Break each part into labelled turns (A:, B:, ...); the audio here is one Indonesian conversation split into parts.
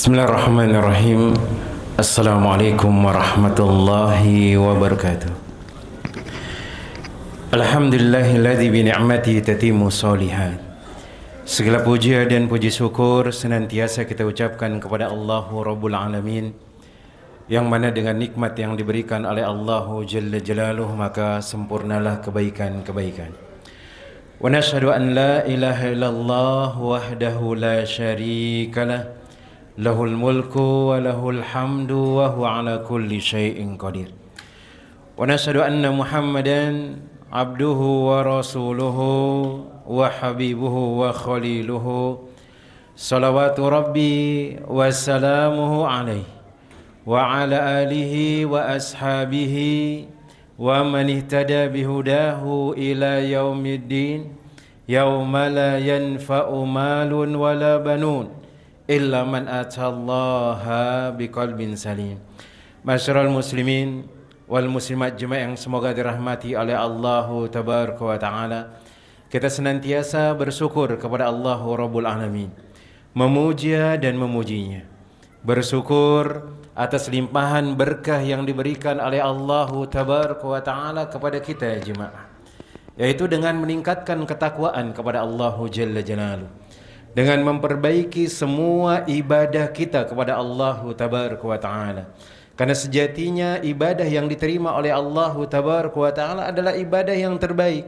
A: Bismillahirrahmanirrahim. Assalamualaikum warahmatullahi wabarakatuh. Alhamdulillahilladzi bi ni'matihi tatimmu shalihat. Segala puja dan puji syukur senantiasa kita ucapkan kepada Allahu Rabbul Alamin, yang mana dengan nikmat yang diberikan oleh Allahu Jalla Jalaluhu maka sempurnalah kebaikan-kebaikan. Wa nashhadu an la ilaha illallah wahdahu la syarikalah, lahul mulku wa lahul hamdu wa huwa ala kulli syai'in qadir. Wa nashhadu anna Muhammadan abduhu wa rasuluhu wa habibuhu wa khaliluhu, salawatu rabbi wa salamuhu alaihi wa ala alihi wa ashabihi wa man ihtada bihudahu ila yaumiddin, yauma la yanfa'u malun wala banun illa man atallaha biqalbin salim. Masyarul muslimin wal muslimat jemaah yang semoga dirahmati oleh Allahu tabaraka wa taala, kita senantiasa bersyukur kepada Allahu Rabbul Alamin, memuja dan memujinya, bersyukur atas limpahan berkah yang diberikan oleh Allahu tabaraka wa taala kepada kita jemaah, yaitu dengan meningkatkan ketakwaan kepada Allahu Jalla Jalaluhu, dengan memperbaiki semua ibadah kita kepada Allahu Tabaraka wa Ta'ala. Karena sejatinya ibadah yang diterima oleh Allahu Tabaraka wa Ta'ala adalah ibadah yang terbaik,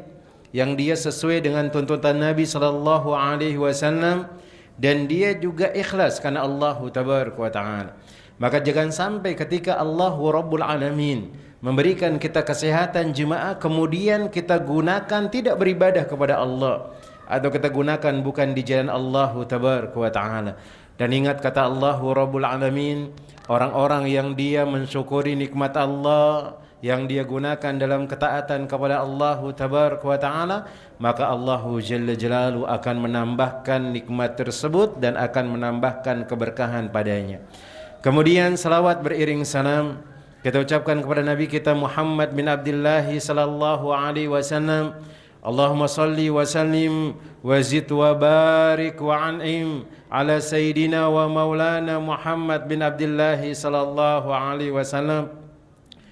A: yang dia sesuai dengan tuntutan Nabi sallallahu alaihi wasallam, dan dia juga ikhlas karena Allahu Tabaraka wa Ta'ala. Maka jangan sampai ketika Allahu Rabbul Alamin memberikan kita kesehatan jemaah, kemudian kita gunakan tidak beribadah kepada Allah, atau kita gunakan bukan di jalan Allahu Tabaraka wa Ta'ala. Dan ingat kata Allahu Rabbul Alamin, orang-orang yang dia mensyukuri nikmat Allah yang dia gunakan dalam ketaatan kepada Allahu Tabaraka wa Ta'ala, maka Allahu Jalla Jalaluhu akan menambahkan nikmat tersebut dan akan menambahkan keberkahan padanya. Kemudian salawat beriring salam kita ucapkan kepada Nabi kita Muhammad bin Abdullah sallallahu alaihi wasallam. Allahumma salli wa sallim wa zid wa barik wa an'im ala sayyidina wa maulana Muhammad bin Abdullah sallallahu alaihi wasallam.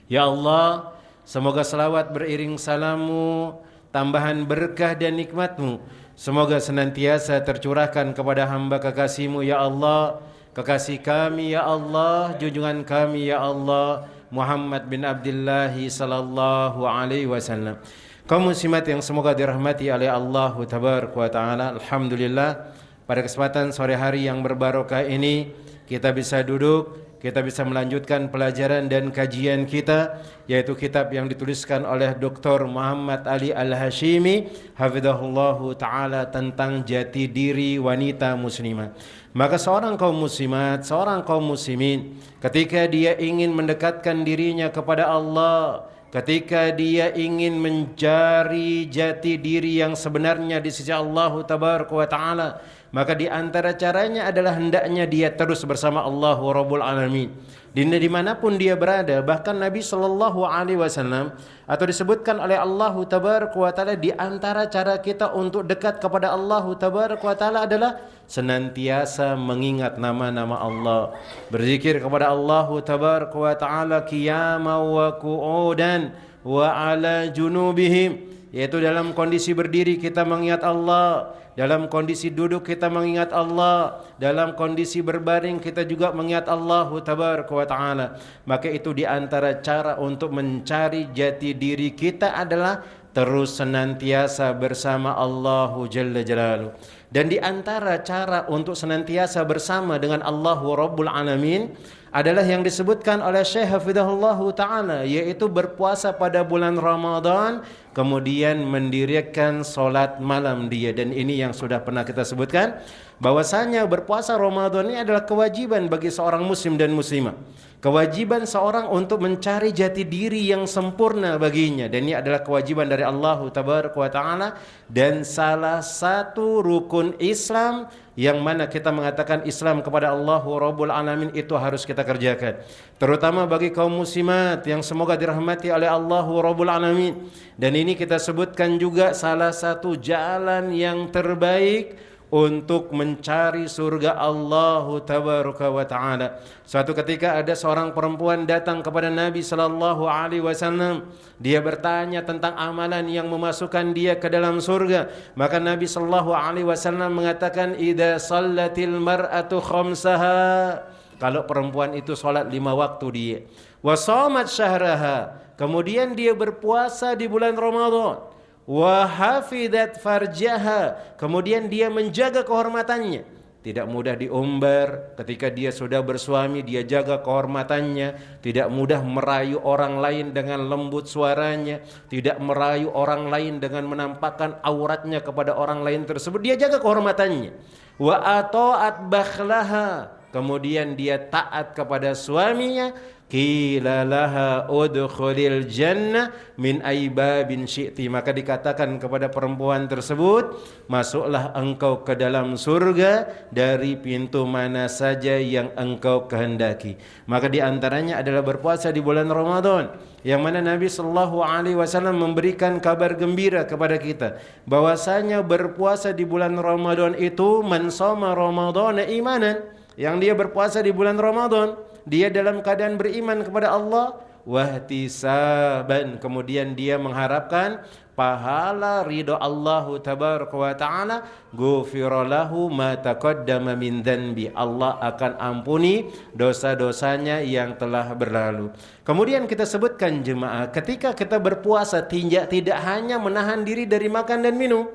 A: Ya Allah, semoga salawat beriring salammu, tambahan berkah dan nikmatmu, semoga senantiasa tercurahkan kepada hamba kekasihmu ya Allah, kekasih kami ya Allah, junjungan kami ya Allah, Muhammad bin Abdullah sallallahu alaihi wasallam. Kaum muslimat yang semoga dirahmati oleh Allah Tabaraka wa Ta'ala, alhamdulillah pada kesempatan sore hari yang berbarokah ini kita bisa duduk, kita bisa melanjutkan pelajaran dan kajian kita, yaitu kitab yang dituliskan oleh Dr. Muhammad Ali Al-Hashimi hafizahullahu ta'ala tentang jati diri wanita muslimah. Maka seorang kaum muslimat, seorang kaum muslimin, ketika dia ingin mendekatkan dirinya kepada Allah, ketika dia ingin mencari jati diri yang sebenarnya di sisi Allah Tabaraka wa Ta'ala, maka di antara caranya adalah hendaknya dia terus bersama Allah Rabbul Alamin dimanapun dia berada. Bahkan Nabi sallallahu alaihi wasallam atau disebutkan oleh Allah Tabaraka wa Ta'ala, di antara cara kita untuk dekat kepada Allah Tabaraka wa Ta'ala adalah senantiasa mengingat nama-nama Allah, berzikir kepada Allah Tabaraka wa Ta'ala qiyaman wa qu'udan wa ala junubihim, yaitu dalam kondisi berdiri kita mengingat Allah, dalam kondisi duduk kita mengingat Allah, dalam kondisi berbaring kita juga mengingat Allah Tabaraka wa Ta'ala. Maka itu di antara cara untuk mencari jati diri kita adalah terus senantiasa bersama Allah Jalla Jalaluhu. Dan di antara cara untuk senantiasa bersama dengan Allahu Rabbul Alamin adalah yang disebutkan oleh Syekh Hafizahullahu Ta'ala, yaitu berpuasa pada bulan Ramadan, kemudian mendirikan solat malam dia. Dan ini yang sudah pernah kita sebutkan, bahwasanya berpuasa Ramadan ini adalah kewajiban bagi seorang muslim dan muslimah, kewajiban seorang untuk mencari jati diri yang sempurna baginya. Dan ini adalah kewajiban dari Allah Tabaraka wa Ta'ala, dan salah satu rukun Islam yang mana kita mengatakan Islam kepada Allah Rabbul Alamin itu harus kita kerjakan, terutama bagi kaum muslimat yang semoga dirahmati oleh Allah Rabbul Alamin. Dan ini kita sebutkan juga salah satu jalan yang terbaik untuk mencari surga Allah tabaraka wa taala. Suatu ketika ada seorang perempuan datang kepada Nabi sallallahu alaihi wasallam. Dia bertanya tentang amalan yang memasukkan dia ke dalam surga. Maka Nabi sallallahu alaihi wasallam mengatakan, "Idza shallatil mar'atu khamsaha." Kalau perempuan itu salat 5 waktu dia. Wa shamat syahraha. Kemudian dia berpuasa di bulan Ramadan. Wa hafidat farjaha, kemudian dia menjaga kehormatannya, tidak mudah diumbar. Ketika dia sudah bersuami, dia jaga kehormatannya, tidak mudah merayu orang lain dengan lembut suaranya, tidak merayu orang lain dengan menampakkan auratnya kepada orang lain tersebut. Dia jaga kehormatannya. Wa ata'at bakhlaha, kemudian dia taat kepada suaminya. Qila laha udkhulil jannah min aibabin syi'ti, maka dikatakan kepada perempuan tersebut, masuklah engkau ke dalam surga dari pintu mana saja yang engkau kehendaki. Maka diantaranya adalah berpuasa di bulan Ramadan, yang mana Nabi sallallahu alaihi wasallam memberikan kabar gembira kepada kita bahwasanya berpuasa di bulan Ramadan itu, man shoma ramadhana imanan, yang dia berpuasa di bulan Ramadan dia dalam keadaan beriman kepada Allah, wahtisaban, kemudian dia mengharapkan pahala ridha Allah tabaraka wa taala, ghufira lahu ma taqaddama min dzanbi, Allah akan ampuni dosa-dosanya yang telah berlalu. Kemudian kita sebutkan jemaah, ketika kita berpuasa tidak hanya menahan diri dari makan dan minum.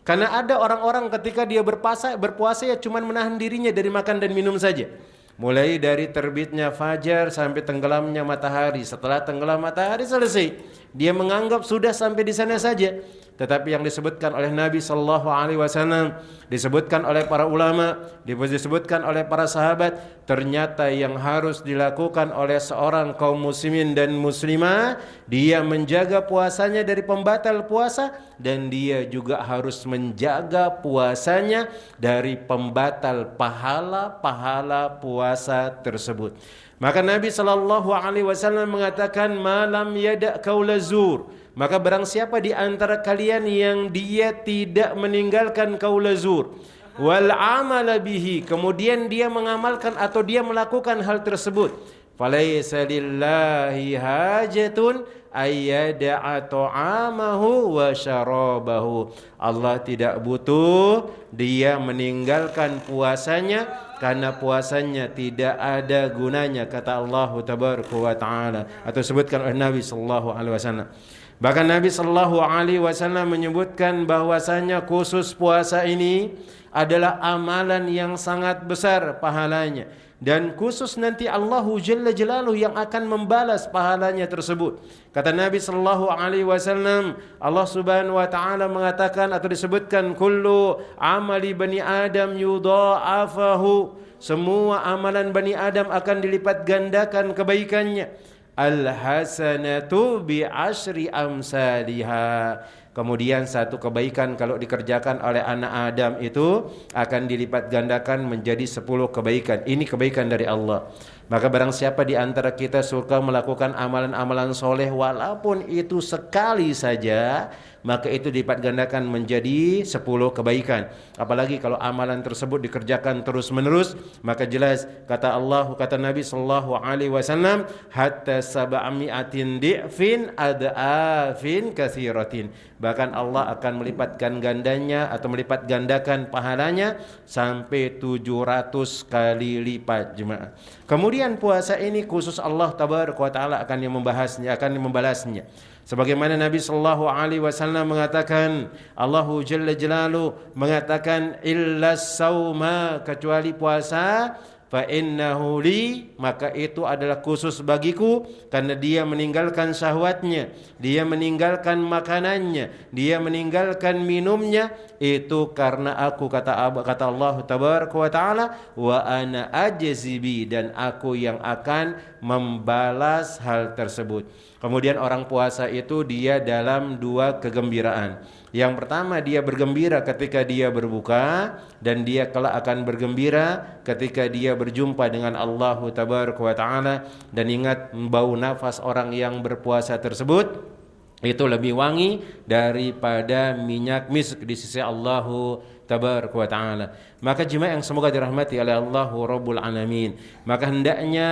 A: Karena ada orang-orang ketika dia berpuasa ya cuma menahan dirinya dari makan dan minum saja. Mulai dari terbitnya fajar sampai tenggelamnya matahari. Setelah tenggelam matahari selesai, dia menganggap sudah sampai di sana saja. Tetapi yang disebutkan oleh Nabi sallallahu alaihi wasallam, disebutkan oleh para ulama, disebutkan oleh para sahabat, ternyata yang harus dilakukan oleh seorang kaum muslimin dan muslimah, dia menjaga puasanya dari pembatal puasa, dan dia juga harus menjaga puasanya dari pembatal pahala-pahala puasa tersebut. Maka Nabi sallallahu alaihi wasallam mengatakan, malam yada' qaula zur, maka barang siapa di antara kalian yang dia tidak meninggalkan qaula zur wal amala bihi, kemudian dia mengamalkan atau dia melakukan hal tersebut, falaisa lillahi hajatun ayyada'a ta'amahu wa syarabahu, Allah tidak butuh dia meninggalkan puasanya, karena puasanya tidak ada gunanya, kata Allah tabaraka wa taala, atau sebutkan oleh Nabi sallallahu alaihi wasallam. Bahkan Nabi sallallahu alaihi wasallam menyebutkan bahwasanya khusus puasa ini adalah amalan yang sangat besar pahalanya, dan khusus nanti Allah Jalla Jalaluhu yang akan membalas pahalanya tersebut. Kata Nabi sallallahu alaihi wasallam, Allah Subhanahu wa taala mengatakan atau disebutkan, kullu amali bani Adam yudha'afahu, semua amalan bani Adam akan dilipat gandakan kebaikannya. Al-hasanatu bi asyri amsalihha, kemudian satu kebaikan kalau dikerjakan oleh anak Adam itu akan dilipat gandakan menjadi 10 kebaikan. Ini kebaikan dari Allah. Maka barang siapa di antara kita suka melakukan amalan-amalan soleh walaupun itu sekali saja, maka itu dilipat gandakan menjadi 10 kebaikan. Apalagi kalau amalan tersebut dikerjakan terus menerus, maka jelas kata Allah, kata Nabi sallallahu alaihi wasallam, hatta sab'ami'atin di'fin ad'afin katsiratin, bahkan Allah akan melipatkan gandanya atau melipat gandakan pahalanya sampai 700 kali lipat jemaah. Kemudian puasa ini khusus Allah tabaraka wa taala akan yang membahasnya, akan membalasnya. Sebagaimana Nabi sallallahu alaihi wasallam mengatakan, Allahu Jalla Jalaluhu mengatakan, illa sauma, kecuali puasa, fa innahu li, maka itu adalah khusus bagiku, karena dia meninggalkan syahwatnya, dia meninggalkan makanannya, dia meninggalkan minumnya, itu karena aku, kata Allah tabaraka wa taala, wa ana ajzibi, dan aku yang akan membalas hal tersebut. Kemudian orang puasa itu dia dalam 2 kegembiraan. Yang pertama, dia bergembira ketika dia berbuka, dan dia kelak akan bergembira ketika dia berjumpa dengan Allah tabaraka wa taala. Dan ingat, bau nafas orang yang berpuasa tersebut itu lebih wangi daripada minyak misk di sisi Allah tabaraka wa ta'ala. Maka jemaah yang semoga dirahmati oleh Allah Rabbul Alamin, maka hendaknya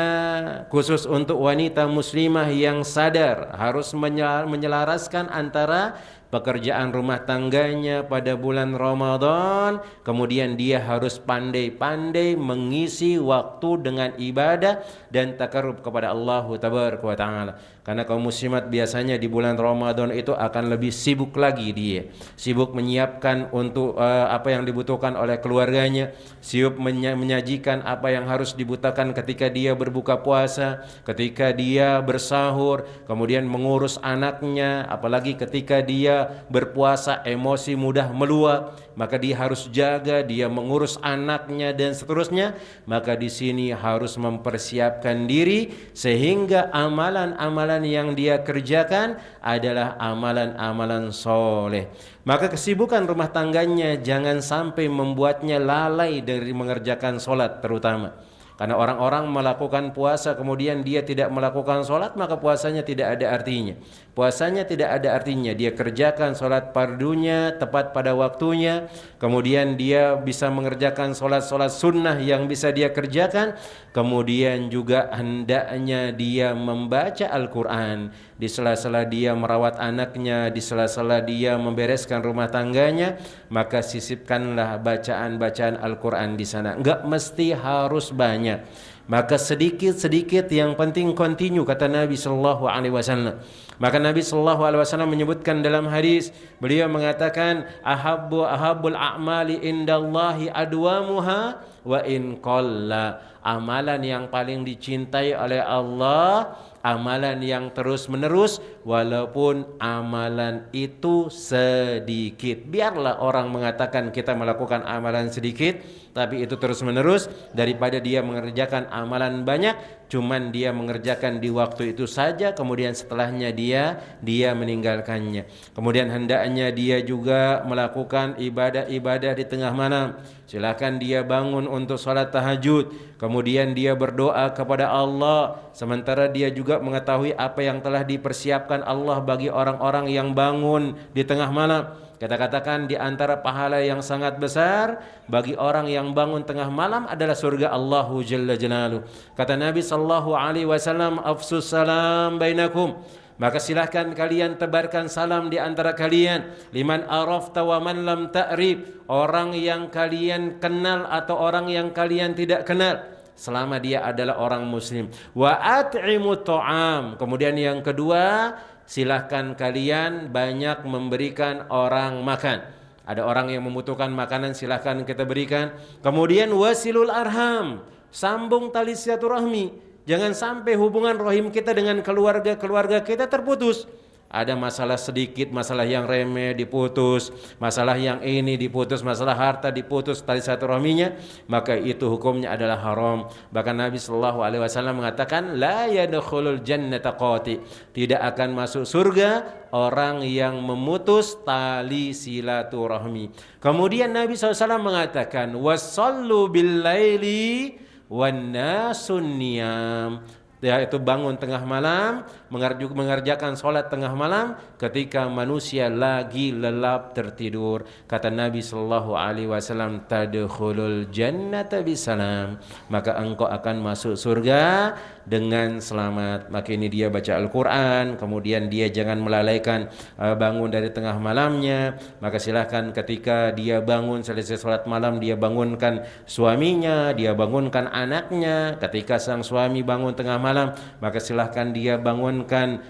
A: khusus untuk wanita muslimah yang sadar harus menyelaraskan antara pekerjaan rumah tangganya pada bulan Ramadan, kemudian dia harus pandai-pandai mengisi waktu dengan ibadah dan takarrub kepada Allah tabaraka wa taala. Karena kaum muslimat biasanya di bulan Ramadan itu akan lebih sibuk lagi, dia sibuk menyiapkan untuk apa yang dibutuhkan oleh keluarganya, sibuk menyajikan apa yang harus dibutuhkan ketika dia berbuka puasa, ketika dia bersahur, kemudian mengurus anaknya, apalagi ketika dia berpuasa emosi mudah meluap, maka dia harus jaga, dia mengurus anaknya dan seterusnya. Maka di sini harus mempersiapkan diri sehingga amalan-amalan yang dia kerjakan adalah amalan-amalan soleh. Maka kesibukan rumah tangganya jangan sampai membuatnya lalai dari mengerjakan solat terutama. Karena orang-orang melakukan puasa kemudian dia tidak melakukan solat, maka puasanya tidak ada artinya. Puasanya tidak ada artinya. Dia kerjakan solat fardunya tepat pada waktunya, kemudian dia bisa mengerjakan solat-solat sunnah yang bisa dia kerjakan, kemudian juga hendaknya dia membaca Al-Quran di sela-sela dia merawat anaknya, di sela-sela dia membereskan rumah tangganya. Maka sisipkanlah bacaan-bacaan Al-Quran di sana. Enggak mesti harus banyak, maka sedikit-sedikit yang penting continue, kata Nabi sallallahu alaihi wasallam. Maka Nabi sallallahu alaihi wasallam menyebutkan dalam hadis, beliau mengatakan ahabbul a'mali indallahi adwamuha wa in qalla. Amalan yang paling dicintai oleh Allah amalan yang terus menerus walaupun amalan itu sedikit. Biarlah orang mengatakan kita melakukan amalan sedikit tapi itu terus menerus, daripada dia mengerjakan amalan banyak cuman dia mengerjakan di waktu itu saja kemudian setelahnya dia meninggalkannya. Kemudian hendaknya dia juga melakukan ibadah-ibadah di tengah malam. Silakan dia bangun untuk salat tahajud, kemudian dia berdoa kepada Allah sementara dia juga mengetahui apa yang telah dipersiapkan Allah bagi orang-orang yang bangun di tengah malam. Kita katakan di antara pahala yang sangat besar bagi orang yang bangun tengah malam adalah surga Allah Jalla Jalaluhu. Kata Nabi sallallahu alaihi wasallam, afsus salam bainakum. Maka silahkan kalian tebarkan salam di antara kalian. Liman arafta wa man lam ta'rif. Orang yang kalian kenal atau orang yang kalian tidak kenal, selama dia adalah orang muslim. Wa at'imu ta'am. Kemudian yang kedua, silahkan kalian banyak memberikan orang makan. Ada orang yang membutuhkan makanan, silahkan kita berikan. Kemudian wasilul arham. Sambung tali silaturahmi. Jangan sampai hubungan rahim kita dengan keluarga kita terputus. Ada masalah sedikit, masalah yang remeh diputus, masalah yang ini diputus, masalah harta diputus tali silaturahminya, maka itu hukumnya adalah haram. Bahkan Nabi sallallahu alaihi wasallam mengatakan la yadkhulul jannata qati. Tidak akan masuk surga orang yang memutus tali silaturahmi. Kemudian Nabi SAW mengatakan wasallu bil laili wan nasun niyam, yaitu bangun tengah malam, mengerjakan sholat tengah malam ketika manusia lagi lelap tertidur. Kata Nabi sallallahu alaihi wasallam, tadkhulul jannata bisalam, maka engkau akan masuk surga dengan selamat. Maka ini dia baca Al-Quran, kemudian dia jangan melalaikan bangun dari tengah malamnya. Maka silahkan ketika dia bangun selesai sholat malam, dia bangunkan suaminya, dia bangunkan anaknya. Ketika sang suami bangun tengah malam, maka silahkan dia bangunkan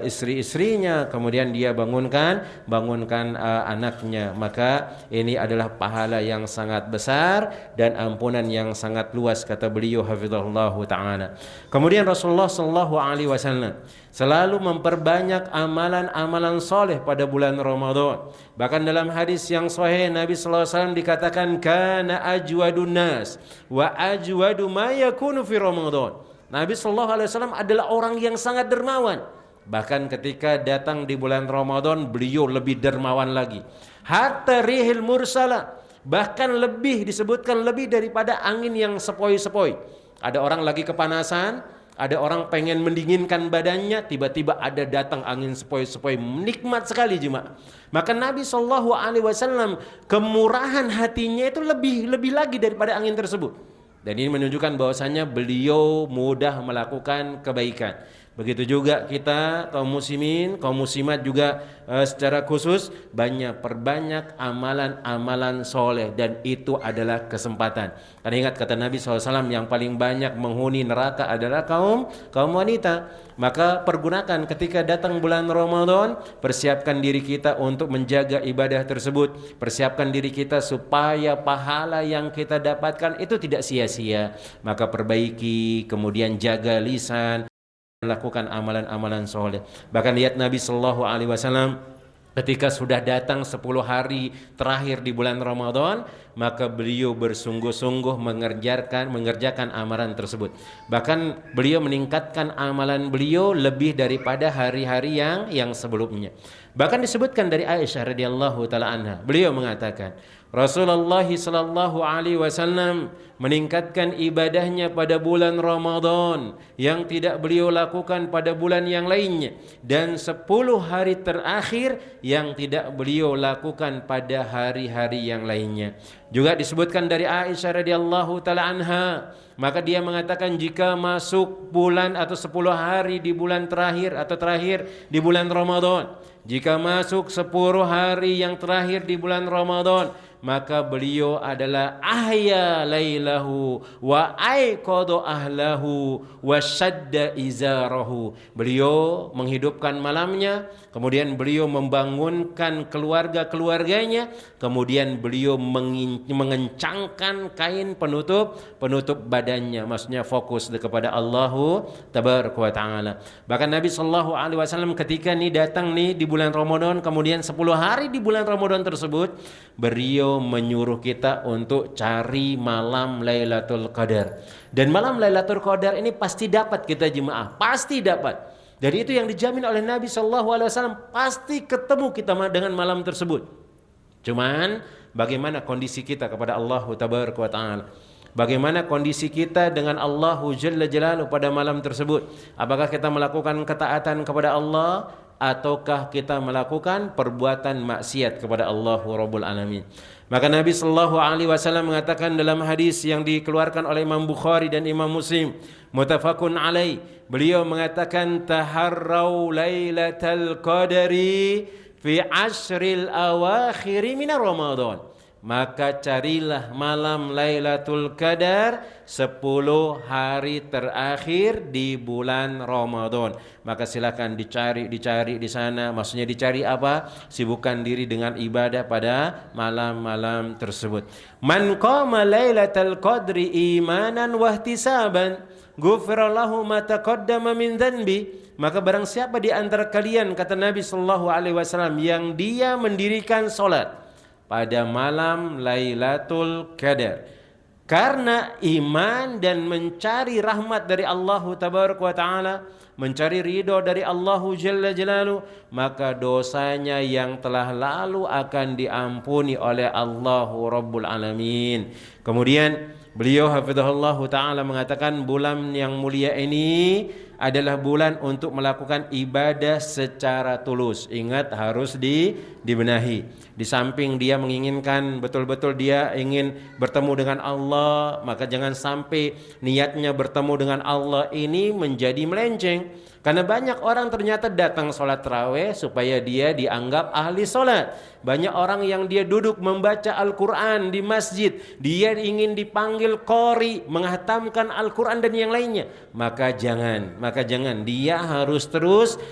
A: istri-istrinya, kemudian dia bangunkan anaknya. Maka ini adalah pahala yang sangat besar dan ampunan yang sangat luas, kata beliau hafizahullah ta'ala. Kemudian Rasulullah sallallahu alaihi wasallam selalu memperbanyak amalan-amalan soleh pada bulan Ramadan. Bahkan dalam hadis yang sahih Nabi sallallahu alaihi wasallam dikatakan kana ajwadun nas wa ajwadu ma yakunu fi Ramadan. Nabi sallallahu alaihi wasallam adalah orang yang sangat dermawan. Bahkan ketika datang di bulan Ramadan beliau lebih dermawan lagi. Hatta rihil mursala, bahkan lebih disebutkan lebih daripada angin yang sepoi-sepoi. Ada orang lagi kepanasan, Ada orang pengen mendinginkan badannya, tiba-tiba ada datang angin sepoi-sepoi, nikmat sekali jemaah. Maka Nabi SAW kemurahan hatinya itu lebih lagi daripada angin tersebut. Dan ini menunjukkan bahwasanya beliau mudah melakukan kebaikan. Begitu juga kita kaum muslimin, kaum muslimat juga secara khusus perbanyak amalan-amalan soleh, dan itu adalah kesempatan. Karena ingat kata Nabi SAW, yang paling banyak menghuni neraka adalah kaum wanita. Maka pergunakan ketika datang bulan Ramadan, persiapkan diri kita untuk menjaga ibadah tersebut, persiapkan diri kita supaya pahala yang kita dapatkan itu tidak sia-sia. Maka perbaiki, kemudian jaga lisan, melakukan amalan-amalan soleh. Bahkan lihat Nabi Shallallahu Alaihi Wasallam ketika sudah datang 10 hari terakhir di bulan Ramadan, maka beliau bersungguh-sungguh mengerjakan amalan tersebut. Bahkan beliau meningkatkan amalan beliau lebih daripada hari-hari yang sebelumnya. Bahkan disebutkan dari Aisyah radhiyallahu taala anha, beliau mengatakan, Rasulullah sallallahu alaihi wasallam meningkatkan ibadahnya pada bulan Ramadan yang tidak beliau lakukan pada bulan yang lainnya, dan 10 hari terakhir yang tidak beliau lakukan pada hari-hari yang lainnya. Juga disebutkan dari Aisyah radhiyallahu taala anha, maka dia mengatakan jika masuk bulan atau 10 hari di bulan terakhir atau terakhir di bulan Ramadan, jika masuk 10 hari yang terakhir di bulan Ramadan, maka beliau adalah ahya lailahu wa aiqadha ahlahu wa shadda izarahu. Beliau menghidupkan malamnya, kemudian beliau membangunkan keluarga-keluarganya, kemudian beliau mengencangkan kain penutup badannya, maksudnya fokus kepada Allah tabaraka wa taala. Bahkan Nabi sallallahu alaihi wasallam ketika datang di bulan Ramadan, kemudian 10 hari di bulan Ramadan tersebut, beliau menyuruh kita untuk cari malam Lailatul Qadar. Dan malam Lailatul Qadar ini pasti dapat kita jemaah, pasti dapat. Dari itu yang dijamin oleh Nabi SAW, pasti ketemu kita dengan malam tersebut. Cuman bagaimana kondisi kita kepada Allah tabaraka wa taala? Bagaimana kondisi kita dengan Allah Jalla Jalaluhu pada malam tersebut? Apakah kita melakukan ketaatan kepada Allah, ataukah kita melakukan perbuatan maksiat kepada Allah Rabbul Alamin? Maka Nabi sallallahu alaihi wasallam mengatakan dalam hadis yang dikeluarkan oleh Imam Bukhari dan Imam Muslim, muttafaqun alaih, beliau mengatakan taharrau lailatal qadari fi ashril awakhir min Ramadan. Maka carilah malam Lailatul Qadar 10 hari terakhir di bulan Ramadan. Maka silakan dicari di sana. Maksudnya dicari apa? Sibukkan diri dengan ibadah pada malam-malam tersebut. Man qama Lailatul Qadri imanan wahtisaban ghufira lahu ma taqaddama min dhanbi. Maka barang siapa di antara kalian, kata Nabi sallallahu alaihi wasallam, yang dia mendirikan salat pada malam Lailatul Qadar karena iman dan mencari rahmat dari Allah tabaraka wa taala, mencari ridho dari Allah Jalla Jalaluhu, maka dosanya yang telah lalu akan diampuni oleh Allah Rabbul Alamin. Kemudian beliau hafizahullah taala mengatakan bulan yang mulia ini adalah bulan untuk melakukan ibadah secara tulus. Ingat, harus dibenahi. Di samping dia menginginkan betul-betul dia ingin bertemu dengan Allah, maka jangan sampai niatnya bertemu dengan Allah ini menjadi melenceng. Karena banyak orang ternyata datang sholat tarawih supaya dia dianggap ahli sholat. Banyak orang yang dia duduk membaca Al-Quran di masjid, dia ingin dipanggil qori, menghatamkan Al-Quran dan yang lainnya. Maka jangan, dia harus terus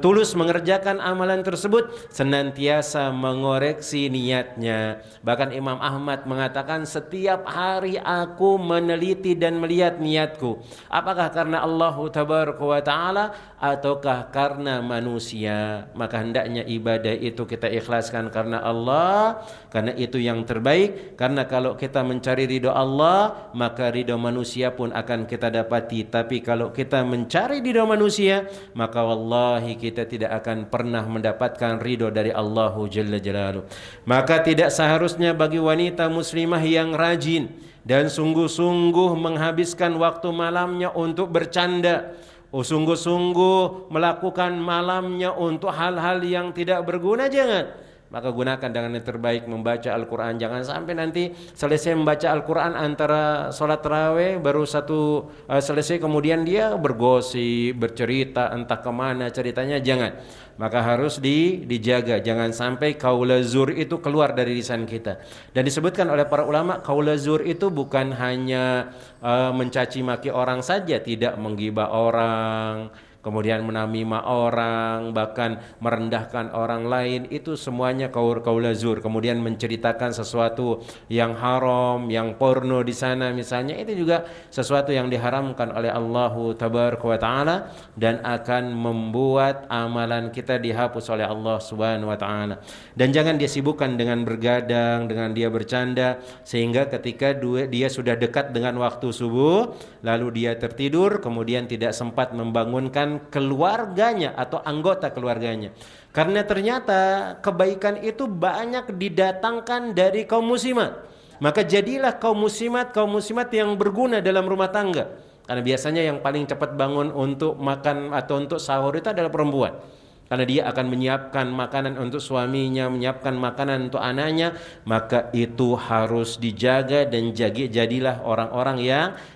A: tulus mengerjakan amalan tersebut, senantiasa mengoreksi niatnya. Bahkan Imam Ahmad mengatakan, setiap hari aku meneliti dan melihat niatku, apakah karena Allah tabaraka wa ta'ala Allah ataukah karena manusia. Maka hendaknya ibadah itu kita ikhlaskan karena Allah, karena itu yang terbaik. Karena kalau kita mencari ridho Allah, maka ridho manusia pun akan kita dapati. Tapi kalau kita mencari ridho manusia, maka wallahi kita tidak akan pernah mendapatkan ridho dari Allahu Jalla Jalaluhu. Maka tidak seharusnya bagi wanita muslimah yang rajin dan sungguh-sungguh menghabiskan waktu malamnya untuk bercanda, sungguh-sungguh melakukan malamnya untuk hal-hal yang tidak berguna, jangan. Maka gunakan dengan yang terbaik membaca Al-Quran. Jangan sampai nanti selesai membaca Al-Quran antara sholat tarawih baru selesai kemudian dia bergosip, bercerita entah kemana ceritanya, jangan. Maka harus dijaga, jangan sampai qaula zur itu keluar dari lisan kita. Dan disebutkan oleh para ulama, qaula zur itu bukan hanya mencaci maki orang saja, tidak menggibah orang, kemudian menamimah orang, bahkan merendahkan orang lain, itu semuanya qaula zur. Kemudian menceritakan sesuatu yang haram, yang porno di sana misalnya, itu juga sesuatu yang diharamkan oleh Allahu Tabaraka wa Ta'ala dan akan membuat amalan kita dihapus oleh Allah Subhanahu wa Ta'ala. Dan jangan dia sibukkan dengan bergadang, dengan dia bercanda, sehingga ketika dia sudah dekat dengan waktu subuh, lalu dia tertidur, kemudian tidak sempat membangunkan keluarganya atau anggota keluarganya. Karena ternyata kebaikan itu banyak didatangkan dari kaum muslimat. Maka jadilah kaum muslimat yang berguna dalam rumah tangga. Karena biasanya yang paling cepat bangun untuk makan atau untuk sahur itu adalah perempuan. Karena dia akan menyiapkan makanan untuk suaminya, menyiapkan makanan untuk anaknya, maka itu harus dijaga dan jadilah orang-orang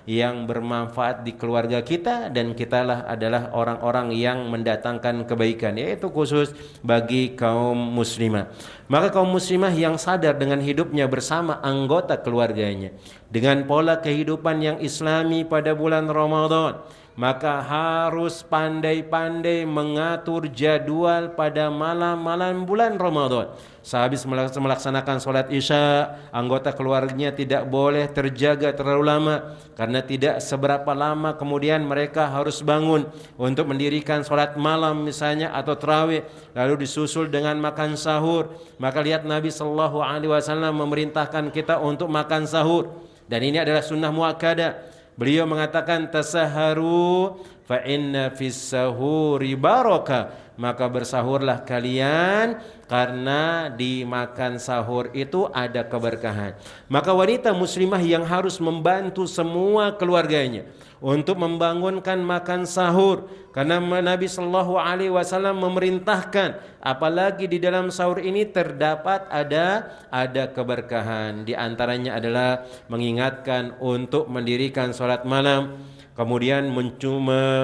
A: yang bermanfaat di keluarga kita, dan kitalah adalah orang-orang yang mendatangkan kebaikan, yaitu khusus bagi kaum muslimah. Maka kaum muslimah yang sadar dengan hidupnya bersama anggota keluarganya, dengan pola kehidupan yang islami pada bulan Ramadan, maka harus pandai-pandai mengatur jadwal pada malam-malam bulan Ramadan. Sehabis melaksanakan sholat isya, anggota keluarganya tidak boleh terjaga terlalu lama, karena tidak seberapa lama kemudian mereka harus bangun untuk mendirikan sholat malam misalnya atau tarawih, lalu disusul dengan makan sahur. Maka lihat Nabi Sallallahu Alaihi Wasallam memerintahkan kita untuk makan sahur, dan ini adalah sunnah muakkadah. Beliau mengatakan tasaharu fa inna fis sahuri barakah, maka bersahurlah kalian karena di makan sahur itu ada keberkahan. Maka wanita muslimah yang harus membantu semua keluarganya untuk membangunkan makan sahur, karena Nabi Sallallahu Alaihi Wasallam memerintahkan, apalagi di dalam sahur ini terdapat ada keberkahan. Di antaranya adalah mengingatkan untuk mendirikan sholat malam, kemudian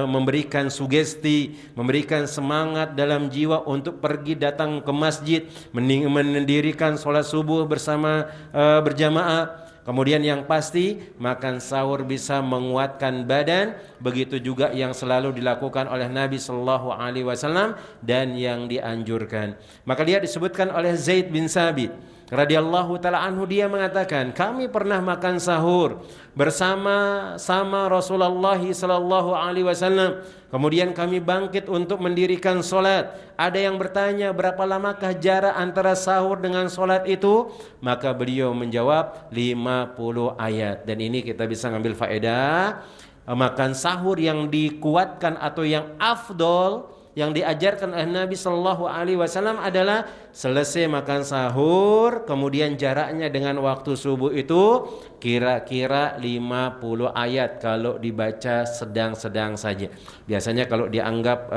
A: memberikan sugesti, memberikan semangat dalam jiwa untuk pergi datang ke masjid, mendirikan sholat subuh bersama berjamaah. Kemudian yang pasti makan sahur bisa menguatkan badan, begitu juga yang selalu dilakukan oleh Nabi Sallallahu Alaihi Wasallam dan yang dianjurkan. Maka dia disebutkan oleh Zaid bin Sabit radhiyallahu taala anhu, dia mengatakan, kami pernah makan sahur bersama Rasulullah sallallahu alaihi wasallam. Kemudian kami bangkit untuk mendirikan solat. Ada yang bertanya, berapa lamakah jarak antara sahur dengan solat itu? Maka beliau menjawab 50 ayat. Dan ini kita bisa ngambil faedah, makan sahur yang dikuatkan atau yang afdol, yang diajarkan oleh Nabi Sallallahu Alaihi Wasallam adalah selesai makan sahur, kemudian jaraknya dengan waktu subuh itu kira-kira 50 ayat kalau dibaca sedang-sedang saja. Biasanya kalau dianggap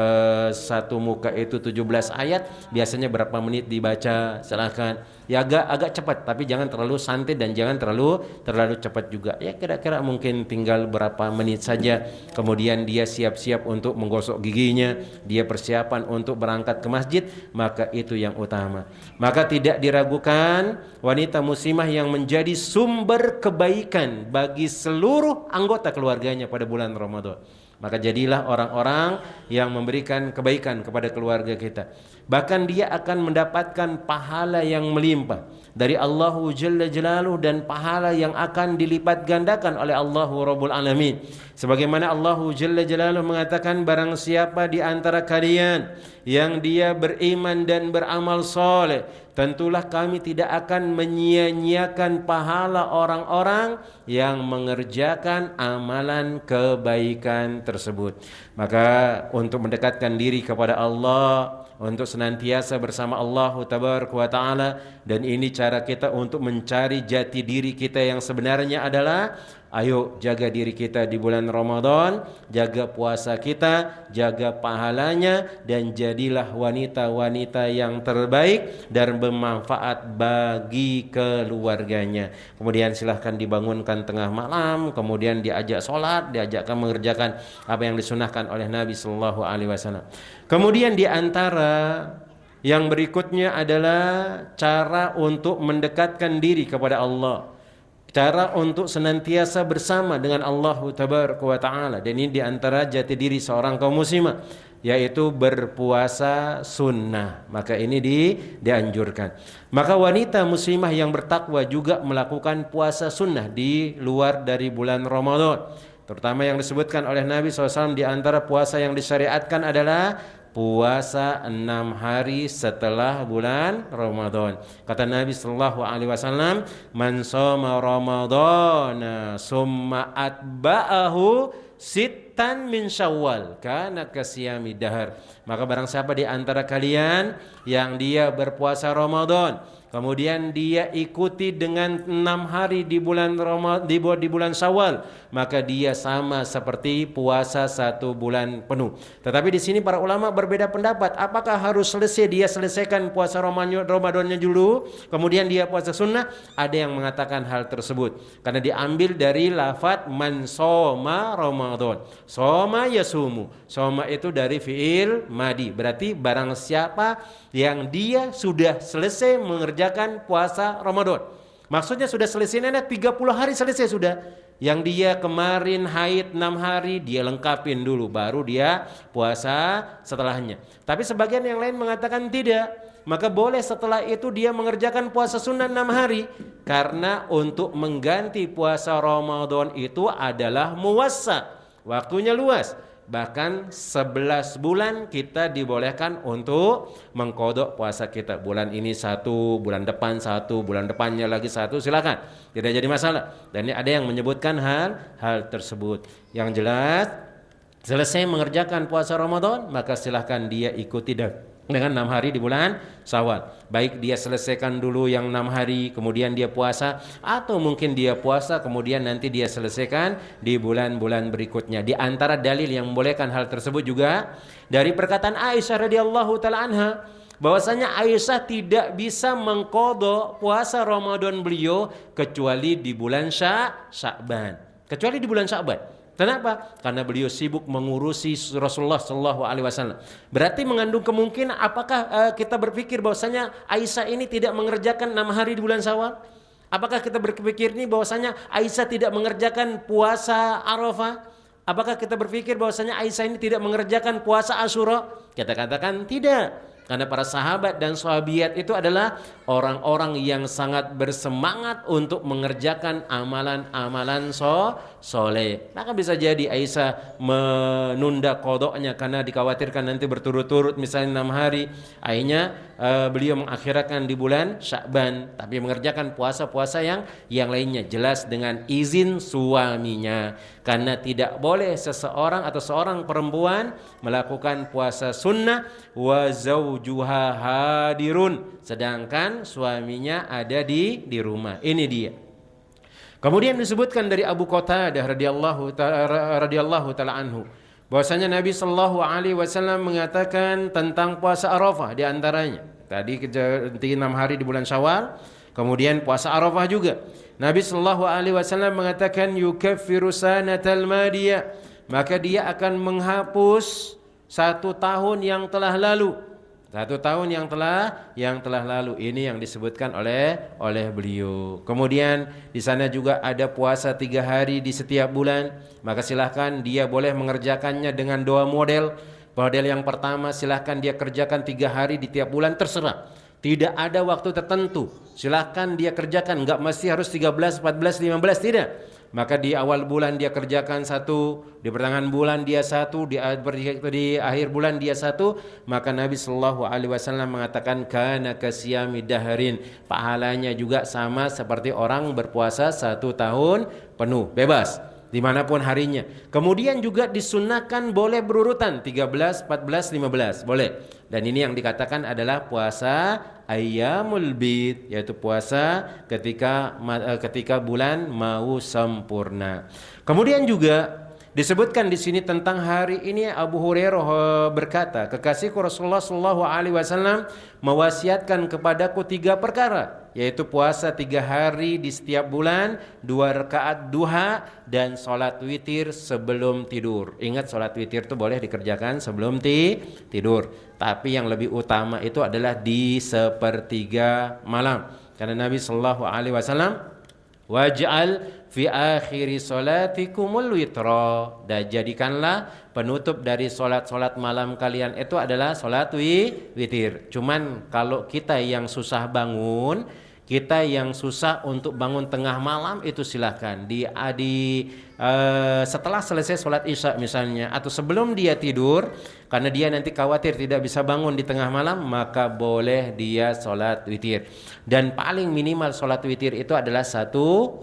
A: satu muka itu 17 ayat, biasanya berapa menit dibaca? Silakan. Ya agak cepat, tapi jangan terlalu santai dan jangan terlalu cepat juga. Ya kira-kira mungkin tinggal berapa menit saja. Kemudian dia siap-siap untuk menggosok giginya, dia persiapan untuk berangkat ke masjid, maka itu yang utama. Maka tidak diragukan wanita muslimah yang menjadi sumber kebaikan bagi seluruh anggota keluarganya pada bulan Ramadan. Maka jadilah orang-orang yang memberikan kebaikan kepada keluarga kita. Bahkan dia akan mendapatkan pahala yang melimpah dari Allahu Jalla Jalaluhu dan pahala yang akan dilipat gandakan oleh Allahu Rabbul Alamin. Sebagaimana Allahu Jalla Jalaluhu mengatakan, barang siapa di antara kalian yang dia beriman dan beramal soleh, tentulah kami tidak akan menyia-nyiakan pahala orang-orang yang mengerjakan amalan kebaikan tersebut. Maka untuk mendekatkan diri kepada Allah, untuk senantiasa bersama Allah Tabaraka wa Ta'ala, dan ini cara kita untuk mencari jati diri kita yang sebenarnya adalah, ayo jaga diri kita di bulan Ramadan, jaga puasa kita, jaga pahalanya, dan jadilah wanita-wanita yang terbaik dan bermanfaat bagi keluarganya. Kemudian silahkan dibangunkan tengah malam, kemudian diajak sholat, diajakkan mengerjakan apa yang disunahkan oleh Nabi Sallallahu Alaihi Wasallam. Kemudian di antara yang berikutnya adalah cara untuk mendekatkan diri kepada Allah, cara untuk senantiasa bersama dengan Allah Tabaraka wa Ta'ala. Dan ini diantara jati diri seorang kaum muslimah, yaitu berpuasa sunnah. Maka ini dianjurkan. Maka wanita muslimah yang bertakwa juga melakukan puasa sunnah di luar dari bulan Ramadan. Terutama yang disebutkan oleh Nabi SAW, di antara puasa yang disyariatkan adalah puasa 6 hari setelah bulan Ramadan. Kata Nabi sallallahu alaihi wasallam, "Man shoma Ramadhana summa atba'ahu sittan min Syawal kana kasiyami dahar." Maka barang siapa di antara kalian yang dia berpuasa Ramadan, kemudian dia ikuti dengan 6 hari di bulan di bulan Syawal, maka dia sama seperti puasa 1 bulan penuh. Tetapi di sini para ulama berbeda pendapat, apakah harus dia selesaikan puasa Ramadannya dulu kemudian dia puasa sunnah? Ada yang mengatakan hal tersebut karena diambil dari lafaz man shoma Ramadan. Shoma yasumu. Shoma itu dari fiil madi, berarti barang siapa yang dia sudah selesai mengerjakan puasa Ramadan. Maksudnya sudah selesai, 30 hari selesai sudah. Yang dia kemarin haid 6 hari, dia lengkapin dulu, baru dia puasa setelahnya. Tapi sebagian yang lain mengatakan tidak. Maka boleh setelah itu dia mengerjakan puasa sunnah 6 hari. Karena untuk mengganti puasa Ramadan itu adalah muwassa, waktunya luas. Bahkan 11 bulan kita dibolehkan untuk mengkodok puasa kita. Bulan ini 1, bulan depan 1, bulan depannya lagi 1, silakan. Tidak jadi masalah. Dan ini ada yang menyebutkan hal tersebut. Yang jelas, selesai mengerjakan puasa Ramadan, maka silakan dia ikuti dengan 6 hari di bulan Syawal. Baik dia selesaikan dulu yang 6 hari kemudian dia puasa, atau mungkin dia puasa kemudian nanti dia selesaikan di bulan-bulan berikutnya. Di antara dalil yang membolehkan hal tersebut juga dari perkataan Aisyah radhiyallahu taala anha, bahwasanya Aisyah tidak bisa mengqadha puasa Ramadan beliau kecuali di bulan Sya'ban. Kecuali di bulan Sya'ban. Kenapa? Karena beliau sibuk mengurusi Rasulullah Sallallahu Alaihi Wasallam. Berarti mengandung kemungkinan, apakah kita berpikir bahwasanya Aisyah ini tidak mengerjakan 6 hari di bulan Syawal? Apakah kita berpikir ini bahwasanya Aisyah tidak mengerjakan puasa Arafah? Apakah kita berpikir bahwasanya Aisyah ini tidak mengerjakan puasa Asyura? Kita katakan tidak. Karena para sahabat dan sahabiat itu adalah orang-orang yang sangat bersemangat untuk mengerjakan amalan-amalan soleh. Maka bisa jadi Aisyah menunda qadoknya karena dikhawatirkan nanti berturut-turut misalnya 6 hari. Akhirnya beliau mengakhirkan di bulan Sya'ban, tapi mengerjakan puasa-puasa yang lainnya jelas dengan izin suaminya. Karena tidak boleh seseorang atau seorang perempuan melakukan puasa sunnah wa zawjuha hadirun, sedangkan suaminya ada di rumah. Ini dia. Kemudian disebutkan dari Abu Qatadah radhiyallahu taala anhu, bahwasanya Nabi sallallahu alaihi wasallam mengatakan tentang puasa Arafah, di antaranya tadi 6 hari di bulan Syawal, kemudian puasa Arafah juga. Nabi sallallahu alaihi wasallam mengatakan yukaffiru sanatal madiyah, maka dia akan menghapus 1 tahun yang telah lalu. 1 tahun yang telah lalu. Ini yang disebutkan oleh beliau. Kemudian di sana juga ada puasa 3 hari di setiap bulan. Maka silahkan dia boleh mengerjakannya dengan 2 model.
B: Model yang pertama silahkan dia kerjakan 3 hari di tiap bulan, terserah. Tidak ada waktu tertentu. Silahkan dia kerjakan, nggak mesti harus 13, 14, 15, tidak. Maka di awal bulan dia kerjakan 1, di pertengahan bulan dia 1, di akhir bulan dia 1. Maka Nabi Shallallahu Alaihi Wasallam mengatakan kana kasiyami daharin, pahalanya juga sama seperti orang berpuasa 1 tahun penuh, bebas dimanapun harinya. Kemudian juga disunnahkan boleh berurutan 13, 14, 15 boleh. Dan ini yang dikatakan adalah puasa ayyamul bid, yaitu puasa ketika bulan mau sempurna. Kemudian juga disebutkan di sini tentang hari ini Abu Hurairah berkata, kekasihku Rasulullah Shallallahu Alaihi Wasallam mewasiatkan kepadaku 3 perkara, yaitu puasa 3 hari di setiap bulan, 2 rakaat duha, dan sholat witir sebelum tidur. Ingat, sholat witir itu boleh dikerjakan sebelum tidur, tapi yang lebih utama itu adalah di sepertiga malam, karena Nabi Shallallahu Alaihi Wasallam waj'al fi akhiri salatikumul witra, dan jadikanlah penutup dari solat malam kalian itu adalah solat witir. Cuman kalau kita yang susah bangun, kita yang susah untuk bangun tengah malam, itu silahkan setelah selesai sholat isya misalnya, atau sebelum dia tidur, karena dia nanti khawatir tidak bisa bangun di tengah malam, maka boleh dia sholat witir. Dan paling minimal sholat witir itu adalah 1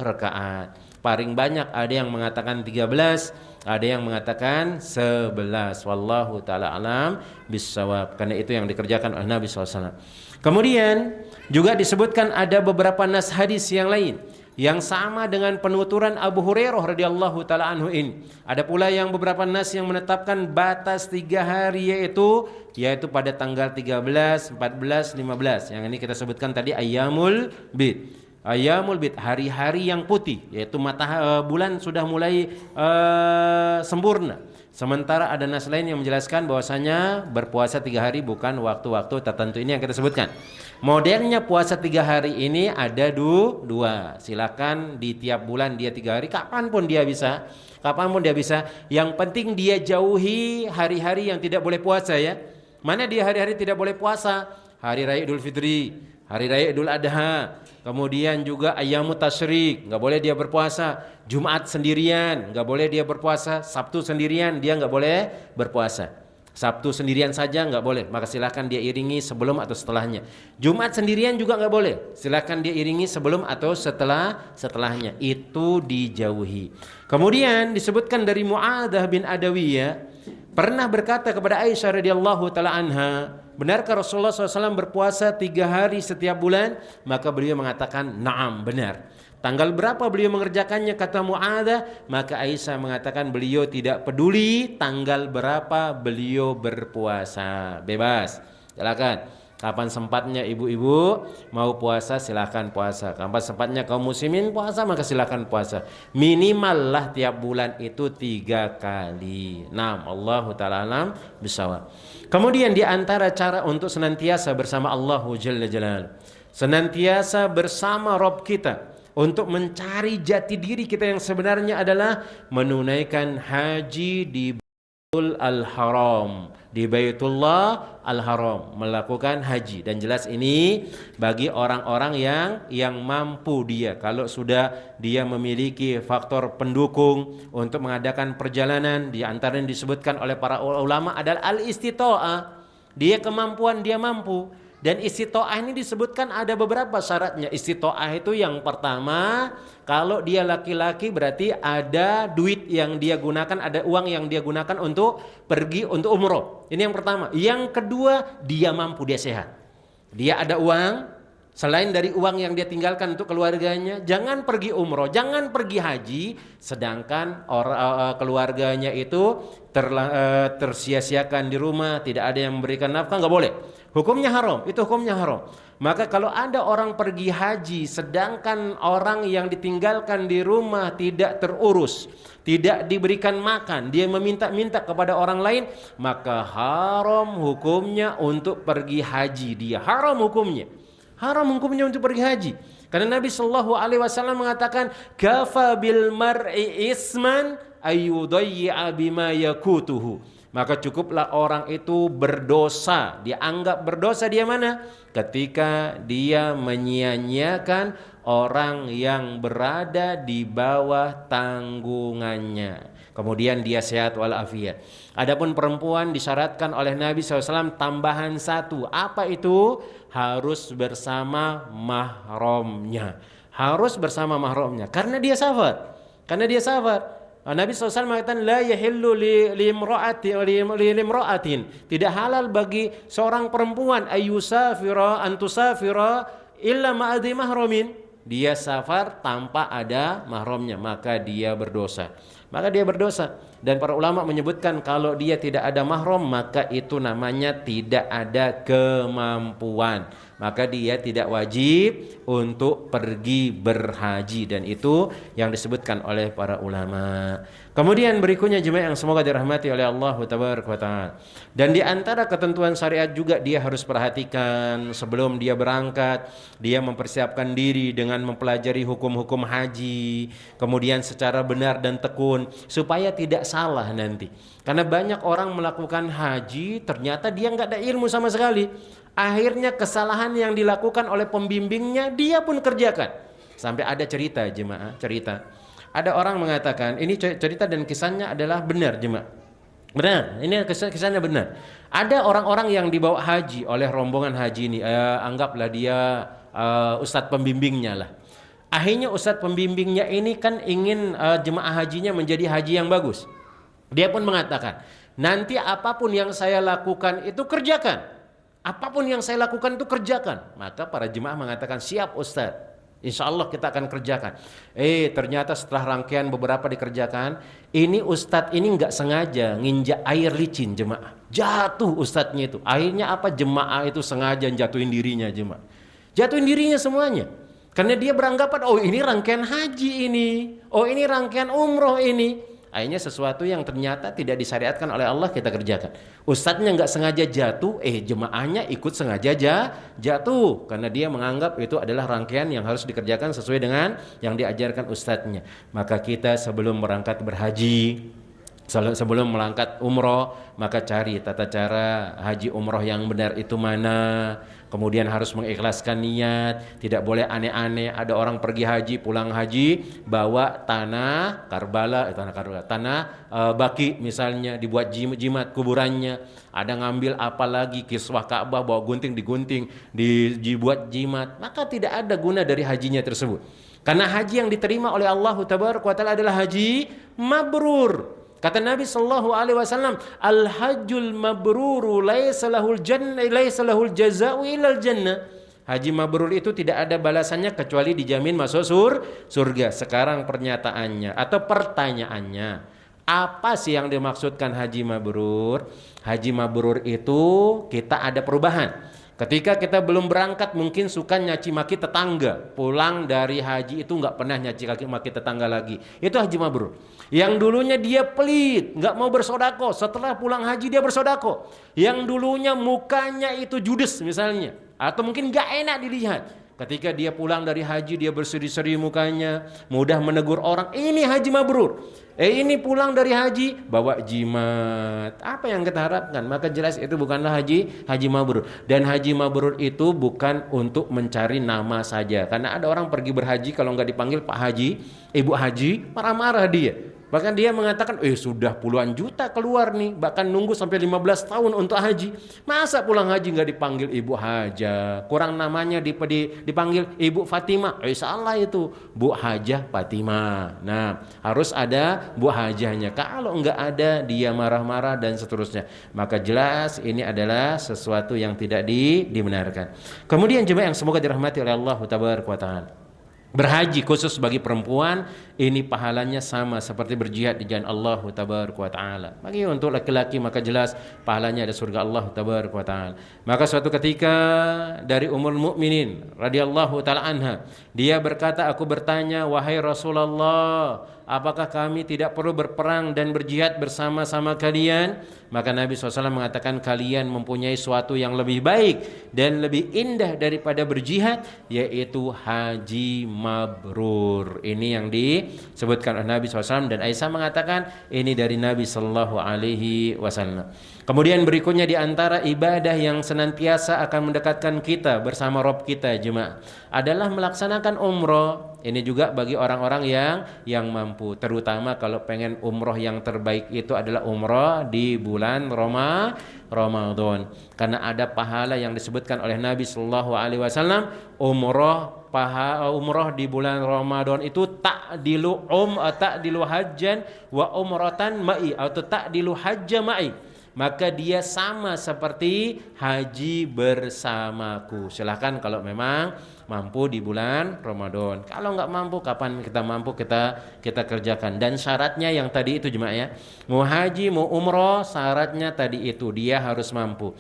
B: rakaat. Paling banyak ada yang mengatakan 13, ada yang mengatakan 11. Wallahu ta'ala alam bissawab, karena itu yang dikerjakan oleh Nabi SAW. Kemudian juga disebutkan ada beberapa nas hadis yang lain yang sama dengan penuturan Abu Hurairah radhiyallahu taala anhu ini. Ada pula yang beberapa nas yang menetapkan batas 3 hari, yaitu pada tanggal 13, 14, 15. Yang ini kita sebutkan tadi ayyamul bid. Ayyamul bid, hari-hari yang putih, yaitu bulan sudah mulai sempurna. Sementara ada nas lain yang menjelaskan bahwasanya berpuasa 3 hari bukan waktu-waktu tertentu. Ini yang kita sebutkan. Modelnya puasa 3 hari ini ada 2. Silakan di tiap bulan dia 3 hari, kapanpun dia bisa. Yang penting dia jauhi hari-hari yang tidak boleh puasa ya. Mana dia hari-hari tidak boleh puasa? Hari Raya Idul Fitri, Hari Raya Idul Adha, kemudian juga ayyamut tasyrik, nggak boleh dia berpuasa. Jumat sendirian, nggak boleh dia berpuasa. Sabtu sendirian, dia nggak boleh berpuasa. Sabtu sendirian saja nggak boleh, maka silakan dia iringi sebelum atau setelahnya. Jumat sendirian juga nggak boleh, silakan dia iringi sebelum atau setelahnya. Itu dijauhi. Kemudian disebutkan dari Mu'adzah bin Adawiyah pernah berkata kepada Aisyah radhiyallahu taala anha, benarkah Rasulullah SAW berpuasa 3 hari setiap bulan? Maka beliau mengatakan, na'am, benar. Tanggal berapa beliau mengerjakannya, kata Mu'adzah? Maka Aisyah mengatakan beliau tidak peduli tanggal berapa beliau berpuasa, bebas, silakan. Kapan sempatnya ibu-ibu mau puasa, silakan puasa. Kapan sempatnya kaum muslimin puasa, maka silakan puasa. Minimal lah tiap bulan itu 3 kali. Naam, Allahu ta'ala alam bisawab. Kemudian di antara cara untuk senantiasa bersama Allahu Jalla Jalaluhu, senantiasa bersama Rabb kita, untuk mencari jati diri kita yang sebenarnya adalah menunaikan haji di Baitul Al-Haram, di Baitullah Al-Haram, melakukan haji. Dan jelas ini bagi orang-orang yang mampu dia. Kalau sudah dia memiliki faktor pendukung untuk mengadakan perjalanan, di antara yang disebutkan oleh para ulama adalah al-istita'ah. Dia kemampuan, dia mampu. Dan istita'ah ini disebutkan ada beberapa syaratnya. Istita'ah itu yang pertama, kalau dia laki-laki berarti ada duit yang dia gunakan, ada uang yang dia gunakan untuk pergi untuk umroh. Ini yang pertama. Yang kedua, dia mampu, dia sehat. Dia ada uang, selain dari uang yang dia tinggalkan untuk keluarganya. Jangan pergi umroh, jangan pergi haji, sedangkan keluarganya itu tersia-siakan di rumah, tidak ada yang memberikan nafkah, nggak boleh. Hukumnya haram, itu hukumnya haram. Maka kalau ada orang pergi haji sedangkan orang yang ditinggalkan di rumah tidak terurus, tidak diberikan makan, dia meminta-minta kepada orang lain, maka haram hukumnya untuk pergi haji. Dia haram hukumnya untuk pergi haji. Karena Nabi Shallallahu Alaihi Wasallam mengatakan, kafa bil mar'i isman ayyudayya bima yakutuhu. Maka cukuplah orang itu berdosa, dianggap berdosa dia mana? Ketika dia menyia-nyiakan orang yang berada di bawah tanggungannya. Kemudian dia sehat walafiat. Adapun perempuan disyaratkan oleh Nabi SAW tambahan satu. Apa itu? Harus bersama mahramnya. Harus bersama mahramnya. Karena dia safar. Nabi SAW mengatakan la yahillu limra'atin, tidak halal bagi seorang perempuan antusafira illa ma'adhi mahramin. Dia safar tanpa ada mahramnya, maka dia berdosa. Dan para ulama menyebutkan kalau dia tidak ada mahram, maka itu namanya tidak ada kemampuan. Maka dia tidak wajib untuk pergi berhaji, dan itu yang disebutkan oleh para ulama. Kemudian berikutnya jemaah yang semoga dirahmati oleh Allah tabaraka wa taala. Dan di antara ketentuan syariat juga dia harus perhatikan sebelum dia berangkat, dia mempersiapkan diri dengan mempelajari hukum-hukum haji, kemudian secara benar dan tekun supaya tidak salah nanti. Karena banyak orang melakukan haji ternyata dia nggak ada ilmu sama sekali. Akhirnya kesalahan yang dilakukan oleh pembimbingnya dia pun kerjakan. Sampai ada cerita jemaah, ada orang mengatakan ini cerita dan kisahnya adalah benar jemaah. Benar, ini kisahnya benar. Ada orang-orang yang dibawa haji oleh rombongan haji ini, anggaplah dia ustadz pembimbingnya lah. Akhirnya ustadz pembimbingnya ini kan ingin jemaah hajinya menjadi haji yang bagus. Dia pun mengatakan, nanti apapun yang saya lakukan itu kerjakan. Apapun yang saya lakukan itu kerjakan. Maka para jemaah mengatakan, siap Ustaz, insya Allah kita akan kerjakan. Ternyata setelah rangkaian beberapa dikerjakan, ini Ustadz ini nggak sengaja nginjak air licin jemaah. Jatuh Ustadznya itu. Akhirnya apa? Jemaah itu sengaja jatuhin dirinya jemaah. Jatuhin dirinya semuanya. Karena dia beranggapan, oh ini rangkaian haji ini. Oh ini rangkaian umroh ini. Akhirnya sesuatu yang ternyata tidak disyariatkan oleh Allah kita kerjakan. Ustadznya nggak sengaja jatuh, jemaahnya ikut sengaja jatuh karena dia menganggap itu adalah rangkaian yang harus dikerjakan sesuai dengan yang diajarkan ustadznya. Maka kita sebelum berangkat berhaji, sebelum melangkah umroh, maka cari tata cara haji umroh yang benar itu mana. Kemudian harus mengikhlaskan niat, tidak boleh aneh-aneh. Ada orang pergi haji, pulang haji, bawa tanah Karbala, tanah Baki misalnya, dibuat jimat kuburannya. Ada ngambil apalagi kiswah Ka'bah, bawa gunting digunting, dibuat jimat. Maka tidak ada guna dari hajinya tersebut. Karena haji yang diterima oleh Allah Tabaraka wa Ta'ala adalah haji mabrur. Kata Nabi sallallahu alaihi wasallam, al-hajjul mabruru laisa lahul jazaa'u illal jannah. Haji mabrur itu tidak ada balasannya kecuali dijamin masuk surga. Sekarang pernyataannya atau pertanyaannya, apa sih yang dimaksudkan haji mabrur? Haji mabrur itu kita ada perubahan. Ketika kita belum berangkat mungkin suka nyaci maki tetangga. Pulang dari haji itu nggak pernah nyaci maki tetangga lagi. Itu haji mabrur. Yang dulunya dia pelit, nggak mau bersodako. Setelah pulang haji dia bersodako. Yang dulunya mukanya itu judes misalnya, atau mungkin nggak enak dilihat. Ketika dia pulang dari haji dia berseri-seri mukanya, mudah menegur orang. Ini haji mabrur. Ini pulang dari haji bawa jimat. Apa yang kita harapkan? Maka jelas itu bukanlah haji mabrur. Dan haji mabrur itu bukan untuk mencari nama saja. Karena ada orang pergi berhaji kalau nggak dipanggil Pak Haji, Ibu Haji, marah-marah dia. Bahkan dia mengatakan, sudah puluhan juta keluar nih, bahkan nunggu sampai 15 tahun untuk haji. Masa pulang haji nggak dipanggil Ibu Haja? Kurang namanya dipanggil Ibu Fatimah. Salah itu, Bu Hajah Fatimah. Nah, harus ada Bu Hajahnya. Kalau nggak ada, dia marah-marah dan seterusnya. Maka jelas ini adalah sesuatu yang tidak dibenarkan. Kemudian jemaah yang semoga dirahmati oleh Allah Tabaraka wa Ta'ala. Berhaji khusus bagi perempuan ini pahalanya sama seperti berjihad di jalan Allah Tabaraka wa Ta'ala. Bagi untuk laki-laki maka jelas pahalanya ada surga Allah Tabaraka wa Ta'ala. Maka suatu ketika dari Ummul Mukminin radhiyallahu taala anha, dia berkata, aku bertanya, wahai Rasulullah, apakah kami tidak perlu berperang dan berjihad bersama-sama kalian? Maka Nabi SAW mengatakan, kalian mempunyai suatu yang lebih baik dan lebih indah daripada berjihad, yaitu haji mabrur. Ini yang disebutkan oleh Nabi SAW, dan Aisyah mengatakan ini dari Nabi SAW. Kemudian berikutnya di antara ibadah yang senantiasa akan mendekatkan kita bersama Rabb kita jemaah adalah melaksanakan umroh. Ini juga bagi orang-orang yang mampu, terutama kalau pengen umroh yang terbaik itu adalah umroh di bulan Ramadan. Karena ada pahala yang disebutkan oleh Nabi Shallallahu Alaihi Wasallam, umroh di bulan Ramadan itu ta'dilu hajjan wa umratan ma'i, atau ta'dilu hajja ma'i. Maka dia sama seperti haji bersamaku. Silahkan kalau memang mampu di bulan Ramadan. Kalau nggak mampu, kapan kita mampu kita kerjakan. Dan syaratnya yang tadi itu jemaah ya, mau haji mau umroh, syaratnya tadi itu dia harus mampu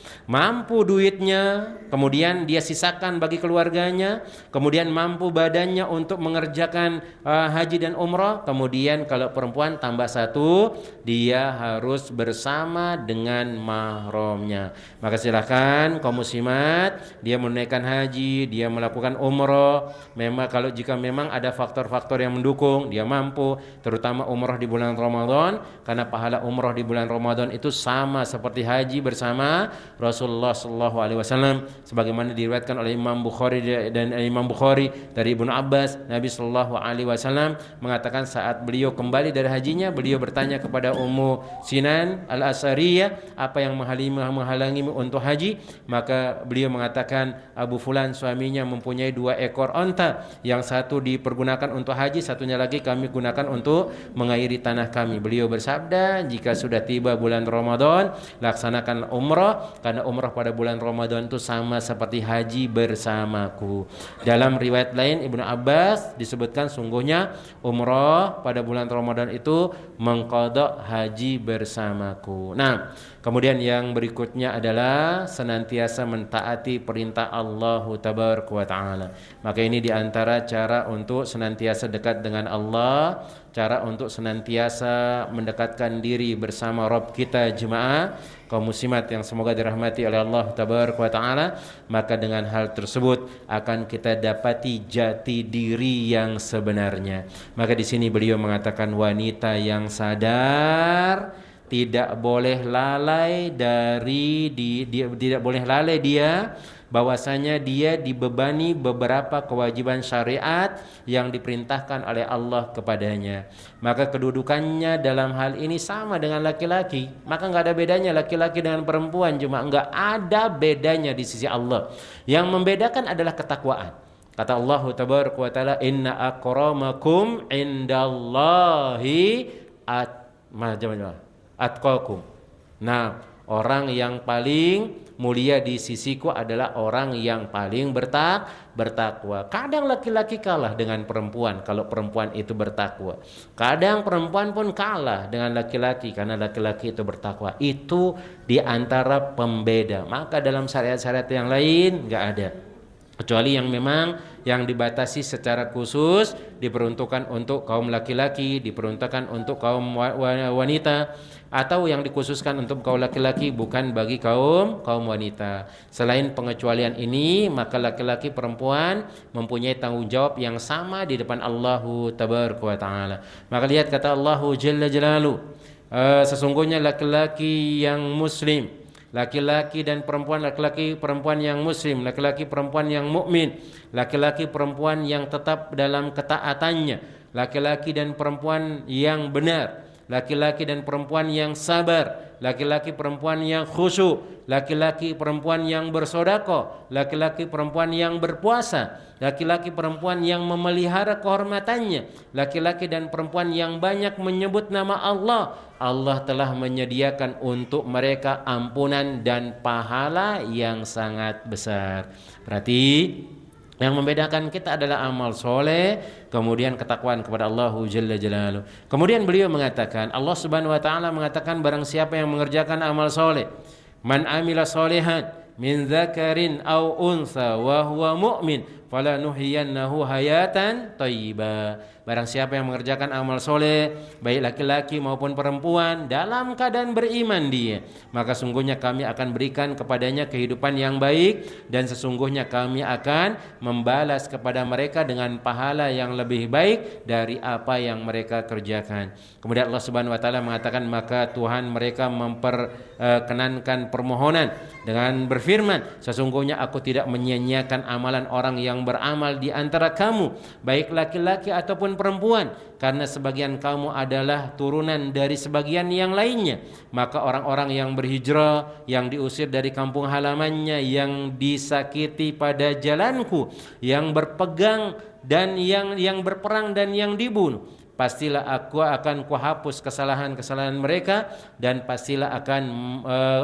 B: duitnya, kemudian dia sisakan bagi keluarganya, kemudian mampu badannya untuk mengerjakan haji dan umroh. Kemudian kalau perempuan tambah satu, dia harus bersama dengan mahramnya. Maka silahkan kaum muslimat, dia menunaikan haji, dia melakukan umroh, memang jika memang ada faktor-faktor yang mendukung, dia mampu, terutama umroh di bulan Ramadan, karena pahala umroh di bulan Ramadan itu sama seperti haji bersama Rasulullah Shallallahu Alaihi Wasallam, sebagaimana diriwayatkan oleh Imam Bukhari dari Ibnu Abbas. Nabi Shallallahu Alaihi Wasallam mengatakan saat beliau kembali dari hajinya, beliau bertanya kepada Ummu Sinan Al-Asariyah, apa yang menghalangimu untuk haji? Maka beliau mengatakan, Abu Fulan suaminya mempunyai 2 ekor onta, yang satu dipergunakan untuk haji, satunya lagi kami gunakan untuk mengairi tanah kami. Beliau bersabda, jika sudah tiba bulan Ramadan, laksanakan umrah, karena umrah pada bulan Ramadan itu sama seperti haji bersamaku. Dalam riwayat lain Ibnu Abbas disebutkan, sungguhnya umrah pada bulan Ramadan itu mengqadha haji bersamaku. Nah, kemudian yang berikutnya adalah senantiasa mentaati perintah Allah Tabaraka wa Ta'ala. Maka ini diantara cara untuk senantiasa dekat dengan Allah, cara untuk senantiasa mendekatkan diri bersama Rabb kita jemaah kaum muslimat yang semoga dirahmati oleh Allah Tabaraka wa Ta'ala. Maka dengan hal tersebut akan kita dapati jati diri yang sebenarnya. Maka di sini beliau mengatakan, wanita yang sadar tidak boleh lalai dia bahwasanya dia dibebani beberapa kewajiban syariat yang diperintahkan oleh Allah kepadanya. Maka kedudukannya dalam hal ini sama dengan laki-laki. Maka enggak ada bedanya laki-laki dengan perempuan, cuma enggak ada bedanya di sisi Allah. Yang membedakan adalah ketakwaan. Kata Allah Tabaraka wa Ta'ala, inna akramakum indallahi atqakum. Nah, orang yang paling mulia di sisiku adalah orang yang paling bertakwa. Kadang laki-laki kalah dengan perempuan kalau perempuan itu bertakwa. Kadang perempuan pun kalah dengan laki-laki karena laki-laki itu bertakwa. Itu di antara pembeda. Maka dalam syariat-syariat yang lain enggak ada. Kecuali yang memang yang dibatasi secara khusus, diperuntukkan untuk kaum laki-laki, diperuntukkan untuk kaum wanita, atau yang dikhususkan untuk kaum laki-laki bukan bagi kaum wanita. Selain pengecualian ini, maka laki-laki perempuan mempunyai tanggung jawab yang sama di depan Allah Tabaraka wa Ta'ala. Maka lihat kata Allah Jalla Jalaluhu, sesungguhnya laki-laki yang muslim, laki-laki dan perempuan, laki-laki perempuan yang muslim, laki-laki perempuan yang mukmin, laki-laki perempuan yang tetap dalam ketaatannya, laki-laki dan perempuan yang benar, laki-laki dan perempuan yang sabar, laki-laki perempuan yang khusyuk, laki-laki perempuan yang bersedekah, laki-laki perempuan yang berpuasa, laki-laki perempuan yang memelihara kehormatannya, laki-laki dan perempuan yang banyak menyebut nama Allah. Allah telah menyediakan untuk mereka ampunan dan pahala yang sangat besar. Berarti yang membedakan kita adalah amal soleh, kemudian ketakwaan kepada Allah Jalla Jalaluhu. Kemudian beliau mengatakan, Allah Subhanahu wa Ta'ala mengatakan, barang siapa yang mengerjakan amal soleh, man amila solehan min dzakarin aw unsa wa huwa mu'min fala nuhyiyannahu hayatan thayyibah. Barang siapa yang mengerjakan amal soleh, baik laki-laki maupun perempuan, dalam keadaan beriman dia, maka sungguhnya kami akan berikan kepadanya kehidupan yang baik, dan sesungguhnya kami akan membalas kepada mereka dengan pahala yang lebih baik dari apa yang mereka kerjakan. Kemudian Allah Subhanahu wa taala mengatakan, maka Tuhan mereka memperkenankan permohonan dengan berfirman, sesungguhnya aku tidak menyia-nyiakan amalan orang yang beramal di antara kamu, baik laki-laki ataupun perempuan, karena sebagian kamu adalah turunan dari sebagian yang lainnya. Maka orang-orang yang berhijrah, yang diusir dari kampung halamannya, yang disakiti pada jalanku, yang berpegang dan yang berperang dan yang dibunuh, pastilah aku akan kuhapus kesalahan-kesalahan mereka, dan pastilah akan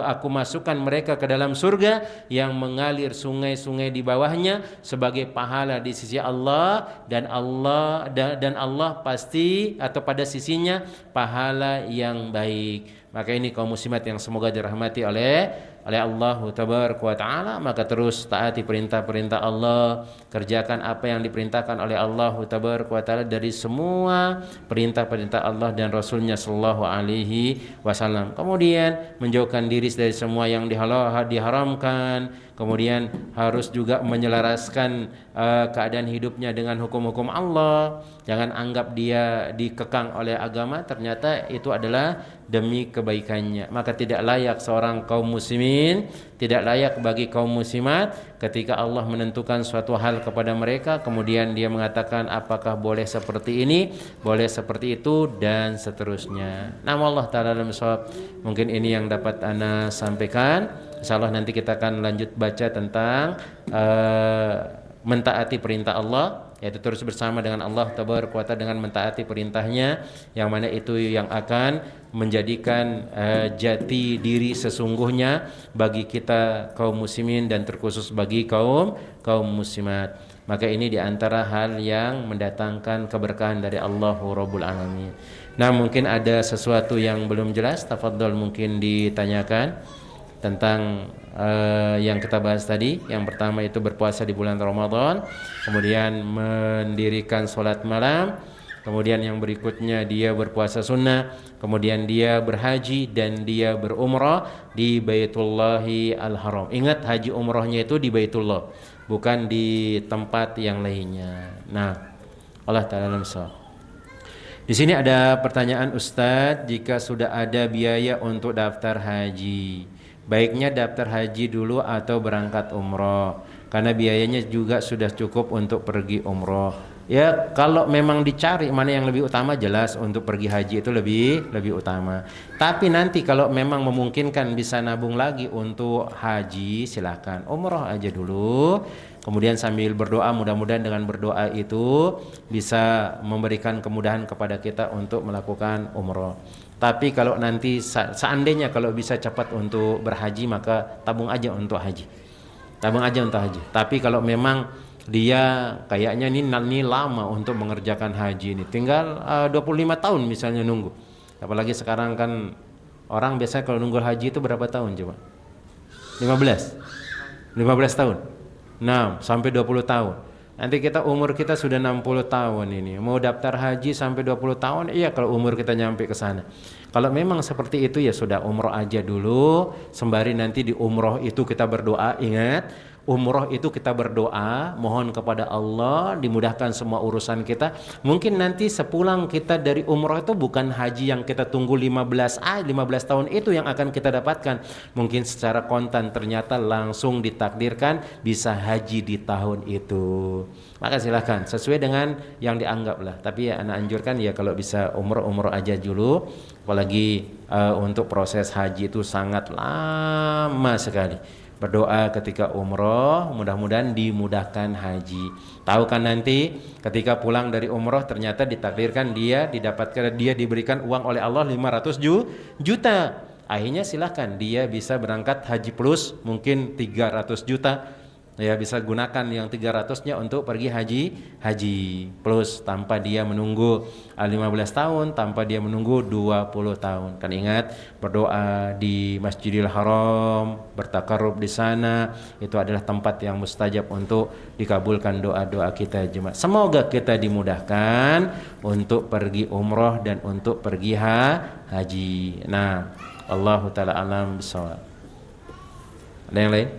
B: aku masukkan mereka ke dalam surga yang mengalir sungai-sungai di bawahnya sebagai pahala di sisi Allah, dan Allah pasti atau pada sisinya pahala yang baik. Maka ini kaum muslimat yang semoga dirahmati oleh Allah tabaraka wa taala, maka terus taati perintah-perintah Allah, kerjakan apa yang diperintahkan oleh Allah tabaraka wa taala dari semua perintah-perintah Allah dan Rasulnya sallallahu alaihi wasallam. Kemudian menjauhkan diri dari semua yang diharamkan. Kemudian harus juga menyelaraskan keadaan hidupnya dengan hukum-hukum Allah. Jangan anggap dia dikekang oleh agama, ternyata itu adalah demi kebaikannya. Maka tidak layak seorang kaum muslimin, tidak layak bagi kaum muslimat ketika Allah menentukan suatu hal kepada mereka, kemudian dia mengatakan apakah boleh seperti ini, boleh seperti itu, dan seterusnya. Nama Allah Ta'ala dalam shawab. Mungkin ini yang dapat ana sampaikan. InsyaAllah nanti kita akan lanjut baca tentang mentaati perintah Allah, yaitu terus bersama dengan Allah tabaraka wa taala dengan mentaati perintahnya, yang mana itu yang akan menjadikan jati diri sesungguhnya bagi kita kaum muslimin, dan terkhusus bagi kaum muslimat. Maka ini diantara hal yang mendatangkan keberkahan dari Allah Rabbul Alamin. Nah, mungkin ada sesuatu yang belum jelas, tafadhol mungkin ditanyakan tentang yang kita bahas tadi. Yang pertama itu berpuasa di bulan Ramadan, kemudian mendirikan sholat malam, kemudian yang berikutnya dia berpuasa sunnah, kemudian dia berhaji dan dia berumrah di Baitullahi Al-Haram. Ingat, haji umrahnya itu di Baitullah, bukan di tempat yang lainnya. Nah, Allah Ta'ala alam. Di sini ada pertanyaan, Ustadz, jika sudah ada biaya untuk daftar haji, baiknya daftar haji dulu atau berangkat umroh, karena biayanya juga sudah cukup untuk pergi umroh. Ya, kalau memang dicari mana yang lebih utama, jelas untuk pergi haji itu lebih utama. Tapi nanti kalau memang memungkinkan bisa nabung lagi untuk haji, silakan umroh aja dulu. Kemudian sambil berdoa, mudah-mudahan dengan berdoa itu bisa memberikan kemudahan kepada kita untuk melakukan umroh. Tapi kalau nanti seandainya kalau bisa cepat untuk berhaji, maka tabung aja untuk haji. Tabung aja untuk haji. Tapi kalau memang dia kayaknya ini lama untuk mengerjakan haji ini, tinggal 25 tahun misalnya nunggu. Apalagi sekarang kan orang biasanya kalau nunggu haji itu berapa tahun coba? 15 tahun. Nah, sampai 20 tahun. Nanti umur kita sudah 60 tahun ini. Mau daftar haji sampai 20 tahun, iya kalau umur kita nyampe ke sana. Kalau memang seperti itu ya sudah umroh aja dulu. Sembari nanti di umroh itu kita berdoa, ingat, umroh itu kita berdoa, mohon kepada Allah dimudahkan semua urusan kita. Mungkin nanti sepulang kita dari umroh itu bukan haji yang kita tunggu 15 tahun itu yang akan kita dapatkan. Mungkin secara kontan ternyata langsung ditakdirkan bisa haji di tahun itu. Maka silahkan sesuai dengan yang dianggap lah. Tapi ya anak anjurkan ya kalau bisa umroh aja dulu. Apalagi untuk proses haji itu sangat lama sekali. Berdoa ketika umroh, mudah-mudahan dimudahkan haji. Tahu kan nanti ketika pulang dari umroh ternyata ditakdirkan dia diberikan uang oleh Allah 500 juta. Akhirnya silahkan dia bisa berangkat haji plus mungkin 300 juta. Ya, bisa gunakan yang 300-nya untuk pergi haji plus tanpa dia menunggu 15 tahun, tanpa dia menunggu 20 tahun. Kan ingat, berdoa di Masjidil Haram, bertakarrub di sana, itu adalah tempat yang mustajab untuk dikabulkan doa-doa kita jemaah. Semoga kita dimudahkan untuk pergi umroh dan untuk pergi haji. Nah, Allahu taala alam bisawab. Ada yang lain?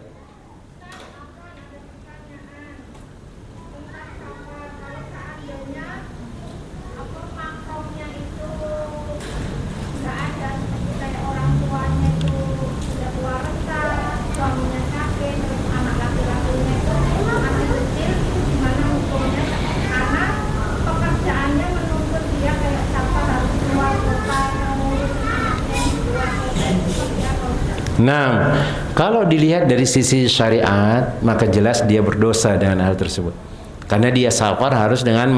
B: Nah, kalau dilihat dari sisi syariat, maka jelas dia berdosa dengan hal tersebut. Karena dia safar harus dengan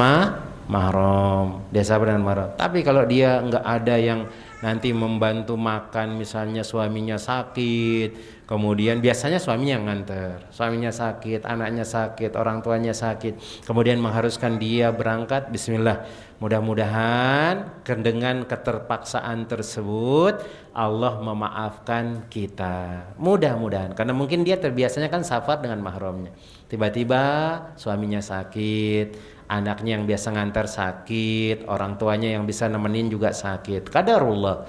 B: mahram. Dia safar dengan mahram. Tapi kalau dia nggak ada yang nanti membantu makan, misalnya suaminya sakit, kemudian biasanya suaminya yang nganter, suaminya sakit, anaknya sakit, orang tuanya sakit, kemudian mengharuskan dia berangkat, bismillah. Mudah-mudahan dengan keterpaksaan tersebut Allah memaafkan kita. Mudah-mudahan, karena mungkin dia terbiasanya kan safar dengan mahramnya. Tiba-tiba suaminya sakit, anaknya yang biasa ngantar sakit, orang tuanya yang bisa nemenin juga sakit. Qadarullah,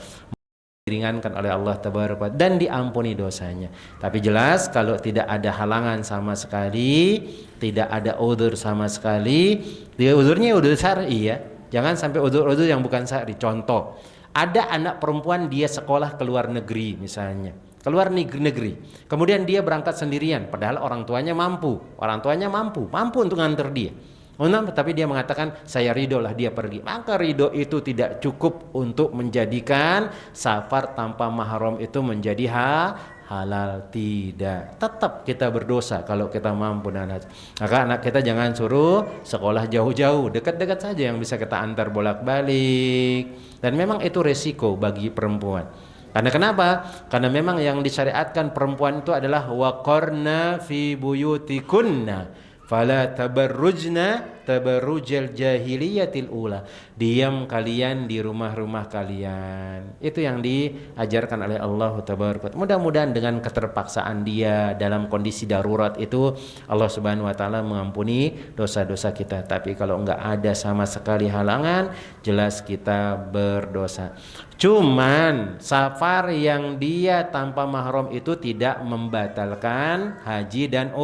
B: diringankan oleh Allah tabaraka dan diampuni dosanya. Tapi jelas kalau tidak ada halangan sama sekali, tidak ada udzur sama sekali, dia udzurnya udzur syar'i ya. Jangan sampai udzur-udzur yang bukan syar'i. Contoh, ada anak perempuan dia sekolah ke luar negeri misalnya, keluar negeri, kemudian dia berangkat sendirian, padahal orang tuanya mampu untuk nganter dia. Tapi dia mengatakan saya ridho lah dia pergi. Maka ridho itu tidak cukup untuk menjadikan safar tanpa mahram itu menjadi halal, tidak. Tetap kita berdosa kalau kita mampu dan haji. Maka anak kita jangan suruh sekolah jauh-jauh, dekat-dekat saja yang bisa kita antar bolak-balik. Dan memang itu resiko bagi perempuan. Karena kenapa? Karena memang yang disyariatkan perempuan itu adalah waqarna fi buyutikunna fala tabarrujna tabarrujal jahiliyatil ula. Diam kalian di rumah-rumah kalian. Itu yang diajarkan oleh Allah tabaraka. Mudah-mudahan dengan keterpaksaan dia dalam kondisi darurat itu Allah Subhanahu wa taala mengampuni dosa-dosa kita. Tapi kalau enggak ada sama sekali halangan, jelas kita berdosa. Cuman safar yang dia tanpa mahram itu tidak membatalkan haji dan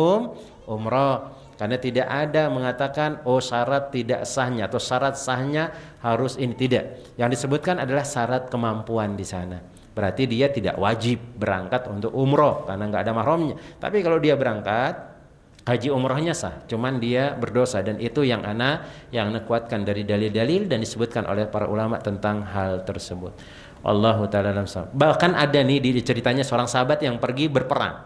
B: umrah. Karena tidak ada mengatakan syarat tidak sahnya atau syarat sahnya harus ini, tidak. Yang disebutkan adalah syarat kemampuan di sana. Berarti dia tidak wajib berangkat untuk umroh karena nggak ada mahramnya. Tapi kalau dia berangkat haji umrohnya sah, cuman dia berdosa, dan itu yang ana kuatkan dari dalil-dalil dan disebutkan oleh para ulama tentang hal tersebut. Allahu taala alam. Bahkan ada nih di ceritanya seorang sahabat yang pergi berperang.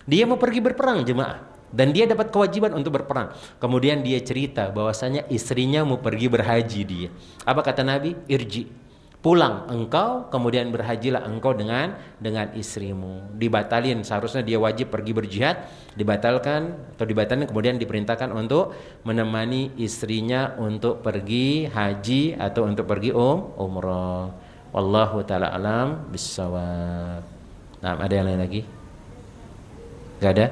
B: Dia mau pergi berperang jemaah. Dan dia dapat kewajiban untuk berperang. Kemudian dia cerita bahwasanya istrinya mau pergi berhaji dia. Apa kata Nabi? Irji. Pulang engkau, kemudian berhajilah engkau dengan istrimu. Dibatalin, seharusnya dia wajib pergi berjihad, dibatalkan kemudian diperintahkan untuk menemani istrinya untuk pergi haji atau untuk pergi umrah. Wallahu taala alam bissawab. Nah, ada yang lain lagi? Enggak ada?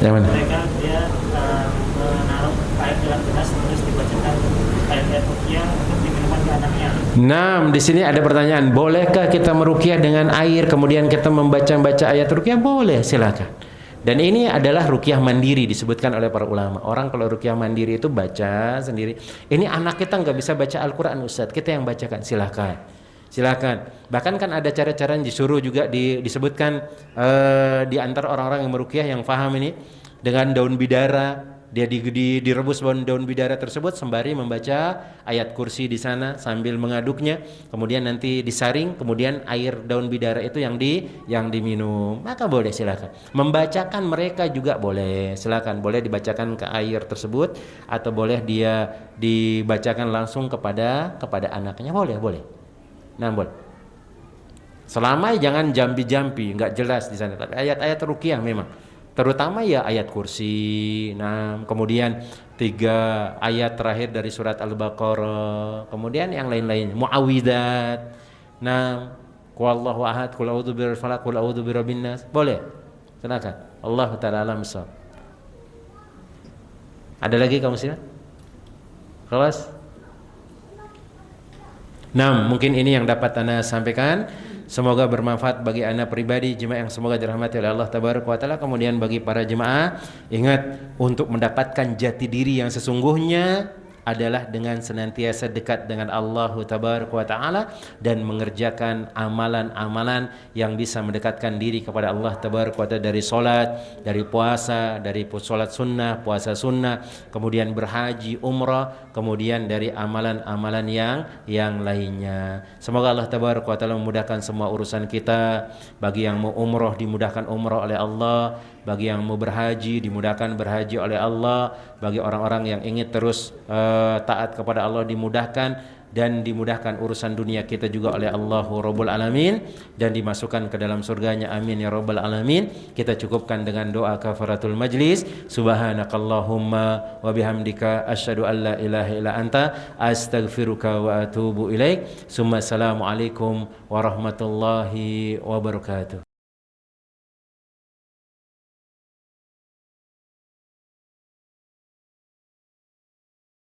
B: Yang mana?
C: Mereka dia menaruh air dalam gelas terus dibacakan ayat-ayat ruqyah untuk diminumkan ke anaknya.
B: Nah, di sini ada pertanyaan, bolehkah kita meruqyah dengan air kemudian kita membaca ayat ruqyah? Boleh, silakan. Dan ini adalah ruqyah mandiri disebutkan oleh para ulama. Orang kalau ruqyah mandiri itu baca sendiri. Ini anak kita nggak bisa baca Al-Quran Ustaz, kita yang bacakan, silakan. Bahkan kan ada cara-cara yang disuruh juga disebutkan di antara orang-orang yang meruqyah yang paham ini, dengan daun bidara dia direbus daun bidara tersebut sembari membaca ayat kursi di sana sambil mengaduknya, kemudian nanti disaring, kemudian air daun bidara itu yang diminum, maka boleh, silakan. Membacakan mereka juga boleh, silakan, boleh dibacakan ke air tersebut atau boleh dia dibacakan langsung kepada anaknya, boleh. Nah, boleh. Selama jangan jambi-jambi, nggak jelas di sana. Tapi ayat-ayat ruqyah memang, terutama ya ayat kursi. Nah, kemudian 3 ayat terakhir dari surat Al-Baqarah, kemudian yang lain-lain, muawwidzat. Nah, qul huwallahu ahad, qul a'udzu birabbil falaq, qul a'udzu birabbin nas. Boleh. Silakan. Allah taala alam bissawab. Ada lagi kaum muslimin? Kelas? Nah, mungkin ini yang dapat Ana sampaikan. Semoga bermanfaat bagi Anda pribadi, jemaah yang semoga dirahmati oleh Allah Tabaraka wa Ta'ala. Kemudian bagi para jemaah, ingat untuk mendapatkan jati diri yang sesungguhnya adalah dengan senantiasa dekat dengan Allah Tabaraka wa Ta'ala dan mengerjakan amalan-amalan yang bisa mendekatkan diri kepada Allah Tabaraka wa Ta'ala, dari solat, dari puasa, dari solat sunnah, puasa sunnah, kemudian berhaji, umrah, kemudian dari amalan-amalan yang lainnya. Semoga Allah Tabaraka wa Ta'ala memudahkan semua urusan kita. Bagi yang mau umrah dimudahkan umrah oleh Allah, bagi yang mau berhaji dimudahkan berhaji oleh Allah, bagi orang-orang yang ingin terus taat kepada Allah dimudahkan, dan dimudahkan urusan dunia kita juga oleh Allahu Rabbul Alamin, dan dimasukkan ke dalam surganya, amin ya Rabbal Alamin. Kita cukupkan dengan doa kafaratul majlis. Subhanakallahumma wa bihamdika asyhadu an la ilaha illa anta astaghfiruka wa atubu ilaik. Assalamualaikum warahmatullahi wabarakatuh.